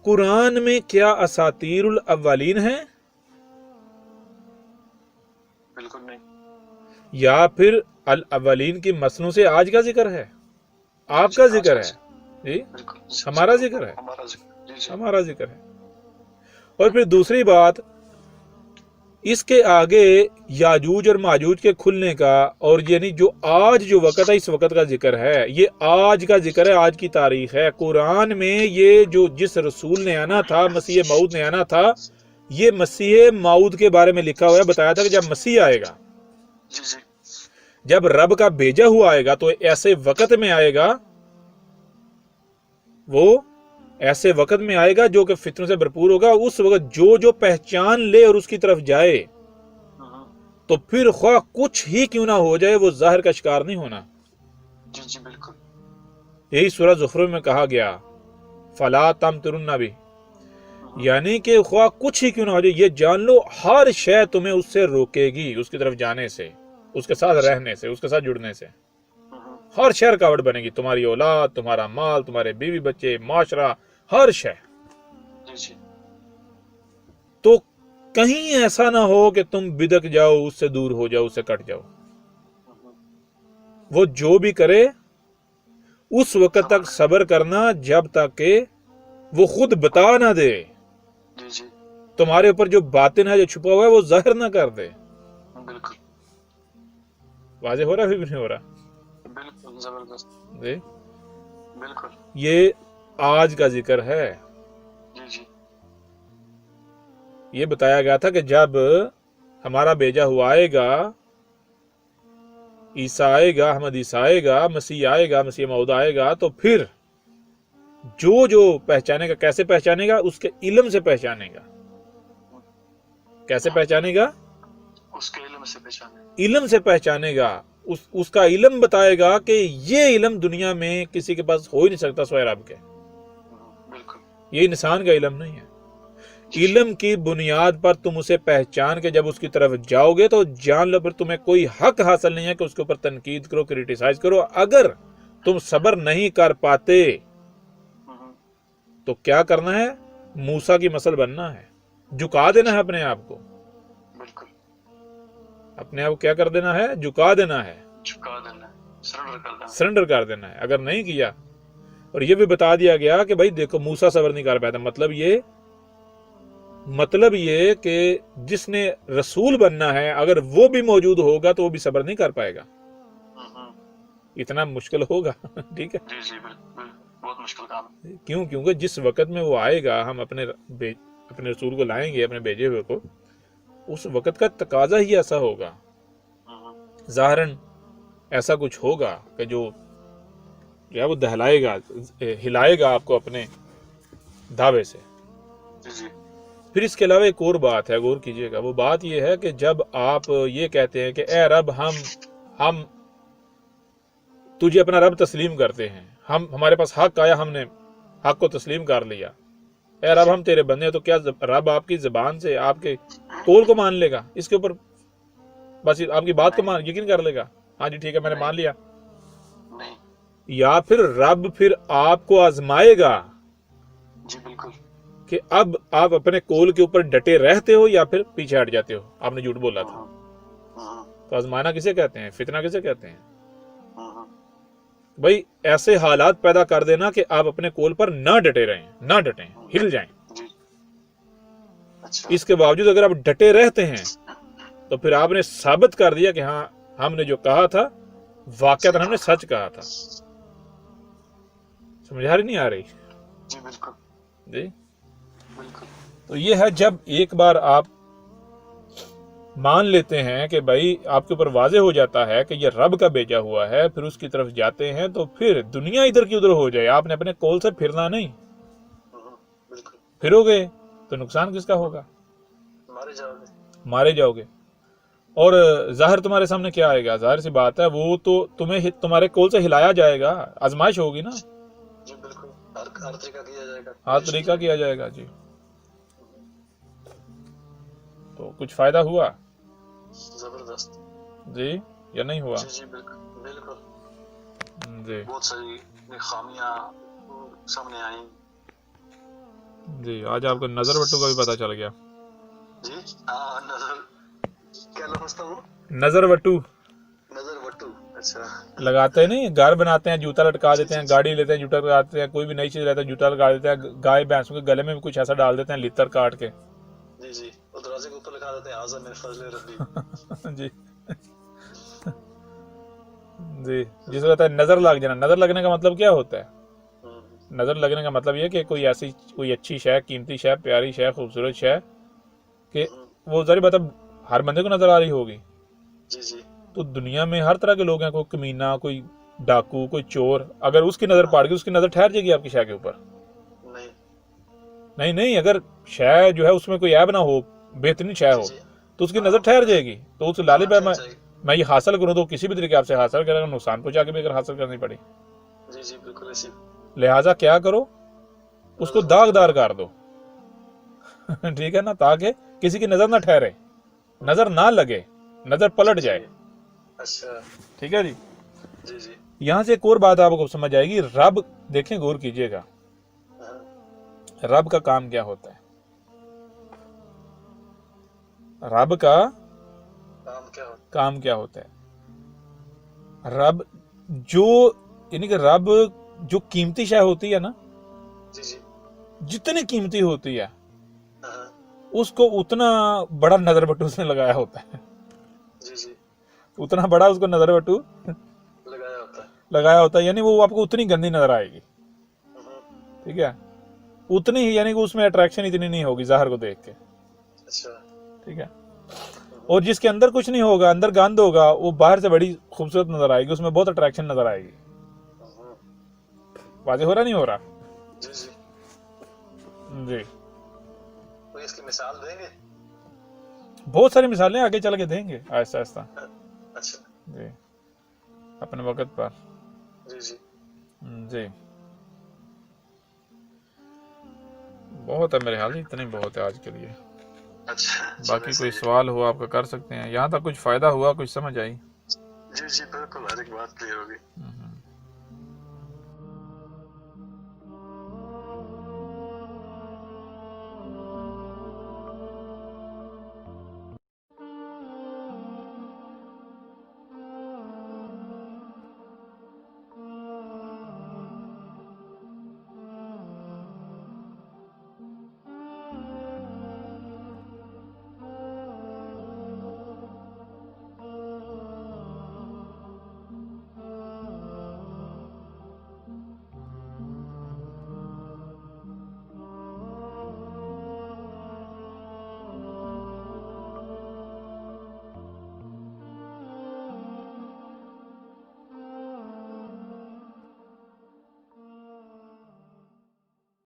قرآن میں کیا اساطیر الاولین ہیں بالکل نہیں. یا پھر الاولین کی مسنوں سے آج کا ذکر ہے؟ آپ کا ذکر ہے جی، بالکل ہمارا ذکر ہے، ہمارا ذکر. جی جی ہمارا ذکر ہے. اور پھر دوسری بات، اس کے آگے یاجوج اور ماجوج کے کھلنے کا، اور یعنی جو آج جو وقت ہے اس وقت کا ذکر ہے، یہ آج کا ذکر ہے، آج کی تاریخ ہے. قرآن میں یہ جو جس رسول نے آنا تھا، مسیح موعود نے آنا تھا، یہ مسیح موعود کے بارے میں لکھا ہوا ہے، بتایا تھا کہ جب مسیح آئے گا، جی جی جب رب کا بھیجا ہوا آئے گا تو ایسے وقت میں آئے گا، وہ ایسے وقت میں آئے گا جو کہ فتنوں سے بھرپور ہوگا. اس وقت جو پہچان لے اور اس کی طرف جائے تو پھر خواہ کچھ ہی کیوں نہ ہو جائے وہ ظاہر کا شکار نہیں ہونا. جی جی بالکل. یہی سورہ زخرف میں کہا گیا فلا تمترن بھی، یعنی کہ خواہ کچھ ہی کیوں نہ ہو جائے، یہ جان لو ہر شے تمہیں اس سے روکے گی، اس کی طرف جانے سے، اس کے ساتھ رہنے سے، اس کے ساتھ جڑنے سے. ہر شے رکاوٹ بنے گی، تمہاری اولاد، تمہارا مال، تمہارے بیوی بچے، معاشرہ، ہر شے. جی جی تو کہیں ایسا نہ ہو کہ تم بدک جاؤ، اس سے دور ہو جاؤ، اس سے کٹ جاؤ. وہ جو بھی کرے اس وقت تک صبر کرنا جب تک کہ وہ خود بتا نہ دے، جی جی تمہارے اوپر جو باطن ہے، جو چھپا ہوا ہے، وہ ظاہر نہ کر دے. بالکل واضح ہو رہا ہے، بھی نہیں ہو رہا؟ بالکل زبردست. جی، بالکل. یہ آج کا ذکر ہے. جی جی یہ بتایا گیا تھا کہ جب ہمارا بھیجا ہوا آئے گا، عیسیٰ آئے گا، احمد عیسیٰ آئے گا، مسیح آئے گا، مسیح موعود آئے گا، تو پھر جو پہچانے گا، کیسے پہچانے گا؟ اس کے علم سے پہچانے گا. کیسے پہچانے گا؟ اس کے علم سے پہچانے. علم سے پہچانے گا. اس کا علم بتائے گا کہ یہ علم دنیا میں کسی کے پاس ہو ہی نہیں سکتا سوائے رب کے. بالکل. یہ انسان کا علم نہیں ہے. علم کی بنیاد پر تم اسے پہچان کے جب اس کی طرف جاؤ گے تو جان لو پھر تمہیں کوئی حق حاصل نہیں ہے کہ اس کے اوپر تنقید کرو، کریٹیسائز کرو. اگر تم صبر نہیں کر پاتے تو کیا کرنا ہے؟ موسیٰ کی مثل بننا ہے، جھکا دینا ہے اپنے آپ کو. بالکل. اپنے آپ کو کیا کر دینا ہے؟ جھکا دینا ہے، جھکا دینا ہے، سرنڈر کر دینا. سرنڈر کر دینا ہے. اگر نہیں کیا، اور یہ بھی بتا دیا گیا کہ بھائی دیکھو موسیٰ صبر نہیں کر پایا تھا، مطلب یہ کہ جس نے رسول بننا ہے اگر وہ بھی موجود ہوگا تو وہ بھی صبر نہیں کر پائے گا. اتنا مشکل ہوگا. ٹھیک ہے. جی جی بالکل، بہت مشکل کام. کیونکہ جس وقت میں وہ آئے گا، ہم اپنے رسول کو لائیں گے، اپنے بھیجے ہوئے کو، اس وقت کا تقاضا ہی ایسا ہوگا. ظاہراً ایسا کچھ ہوگا کہ جو وہ دہلائے گا، ہلائے گا آپ کو اپنے دعوے سے. جی جی پھر اس کے علاوہ ایک اور بات ہے، غور کیجئے گا. وہ بات یہ ہے کہ جب آپ یہ کہتے ہیں کہ اے رب، ہم تجھے اپنا رب تسلیم کرتے ہیں، ہمارے پاس حق آیا، ہم نے حق کو تسلیم کر لیا، اے رب ہم تیرے بندے ہیں، تو کیا رب آپ کی زبان سے آپ کے قول کو مان لے گا؟ اس کے اوپر بس آپ کی بات کو یقین کر لے گا، ہاں جی ٹھیک ہے میں نے مان لیا؟ نہیں. یا پھر رب پھر آپ کو آزمائے گا جی بالکل. کہ اب آپ اپنے قول کے اوپر ڈٹے رہتے ہو یا پھر پیچھے ہٹ جاتے ہو. آپ نے جھوٹ بولا تھا. تو آزمانا کسے کہتے ہیں؟ فتنہ کسے کہتے ہیں؟ بھائی ایسے حالات پیدا کر دینا کہ آپ اپنے قول پر نہ ڈٹے رہیں، نہ ڈٹیں، ہل جائیں. اس کے باوجود اگر آپ ڈٹے رہتے ہیں تو پھر آپ نے ثابت کر دیا کہ ہاں ہم نے جو کہا تھا واقعات ہم نے سچ کہا تھا. سمجھ نہیں آ رہی؟ جی بالکل. جی بالکل. تو یہ ہے جب ایک بار آپ مان لیتے ہیں کہ بھائی آپ کے اوپر واضح ہو جاتا ہے کہ یہ رب کا بھیجا ہوا ہے، پھر اس کی طرف جاتے ہیں تو پھر دنیا ادھر کی ادھر ہو جائے، آپ نے اپنے قول سے پھرنا نہیں. پھرو گے تو نقصان کس کا ہوگا؟ مارے جاؤ گے. اور ظاہر تمہارے سامنے کیا آئے گا؟ ظاہر سی بات ہے وہ تو تمہیں تمہارے قول سے ہلایا جائے گا، آزمائش ہوگی نا. جی بالکل. ہر طریقہ کیا جائے گا، ہر طریقہ کیا جائے گا. جی تو کچھ فائدہ ہوا؟ زبردست. جی یا نہیں ہوا؟ جی بالکل بالکل. جی بہت ساری خامیاں سامنے آئیں. جی آج آپ کو نظر وٹو کا بھی پتہ چل گیا. جی ہاں نظر کیا لفظ تھا وہ؟ نظر وٹو نظر وٹو. اچھا لگاتے ہیں نہیں، گھر بناتے ہیں جوتا لٹکا دیتے ہیں، گاڑی لیتے ہیں جوتا لگاتے ہیں، کوئی بھی نئی چیز لیتے ہیں جوتا لگا دیتے ہیں، گائے بھینسوں کے گلے میں بھی کچھ ایسا ڈال دیتے ہیں لتر کاٹ کے. جی جی وہ دروازے کے اوپر لکھا دیتے ہیں اعظم من فضل ربی. جی جی جس کو کہتا ہے نظر لگ جانا. نظر لگنے کا مطلب کیا ہوتا ہے؟ نظر لگنے کا مطلب یہ کہ کوئی ایسی کوئی اچھی شے، قیمتی شے، پیاری شے، خوبصورت شے کہ وہ ظاہر بات ہر بندے کو نظر آ رہی ہوگی. جی جی تو دنیا میں ہر طرح کے لوگ ہیں، کوئی کمینہ، کوئی ڈاکو، کوئی چور. اگر اس کی نظر پڑ گئی، اس کی نظر ٹھہر جائے گی آپ کی شے کے اوپر؟ نہیں نہیں اگر شے جو ہے اس میں کوئی عیب نہ ہو، بہترین شے ہو، تو اس کی نظر ٹھہر جائے گی. تو اس لالچ میں یہ حاصل کروں تو کسی بھی طریقے آپ سے حاصل کرے گا، نقصان پہنچا کے بھی اگر حاصل کرنی پڑی. جی جی بالکل ایسی. لہٰذا کیا کرو، اس کو داغدار کر دو. ٹھیک ہے نا، تاکہ کسی کی نظر نہ ٹھہرے، نظر نہ لگے، نظر پلٹ جائے. اچھا ٹھیک ہے جی. جی جی یہاں سے ایک اور بات آپ کو سمجھ آئے گی. رب دیکھیں، غور کیجئے گا، رب کا کام کیا ہوتا ہے. رب کا کام کیا ہوتا ہے. رب جو یعنی کہ رب جو قیمتی شے ہوتی ہے نا، جتنی قیمتی ہوتی ہے اس کو اتنا بڑا نظر بٹو اس نے لگایا ہوتا ہے. اتنا بڑا اس کو نظر بٹو لگایا ہوتا ہے، یعنی وہ آپ کو اتنی گندی نظر آئے گی. ٹھیک ہے، اتنی ہی، یعنی کہ اس میں اٹریکشن اتنی نہیں ہوگی ظاہر کو دیکھ کے. ٹھیک ہے. اور جس کے اندر کچھ نہیں ہوگا، اندر گند ہوگا، وہ باہر سے بڑی خوبصورت نظر آئے گی، اس میں بہت اٹریکشن نظر آئے گی. واضح ہو رہا نہیں ہو رہا؟ جی اس کی مثال دیں گے؟ بہت ساری مثالیں آگے چل کے دیں گے آہستہ آہستہ. اچھا جی اپنے وقت پر. جی جی جی بہت ہے میرے خیال، اتنے بہت ہے آج کے لیے. اچھا باقی کوئی سوال ہو آپ کا کر سکتے ہیں. یہاں تک کچھ فائدہ ہوا، کچھ سمجھ آئی؟ جی جی بالکل ہر ایک بات کلیئر ہوگی.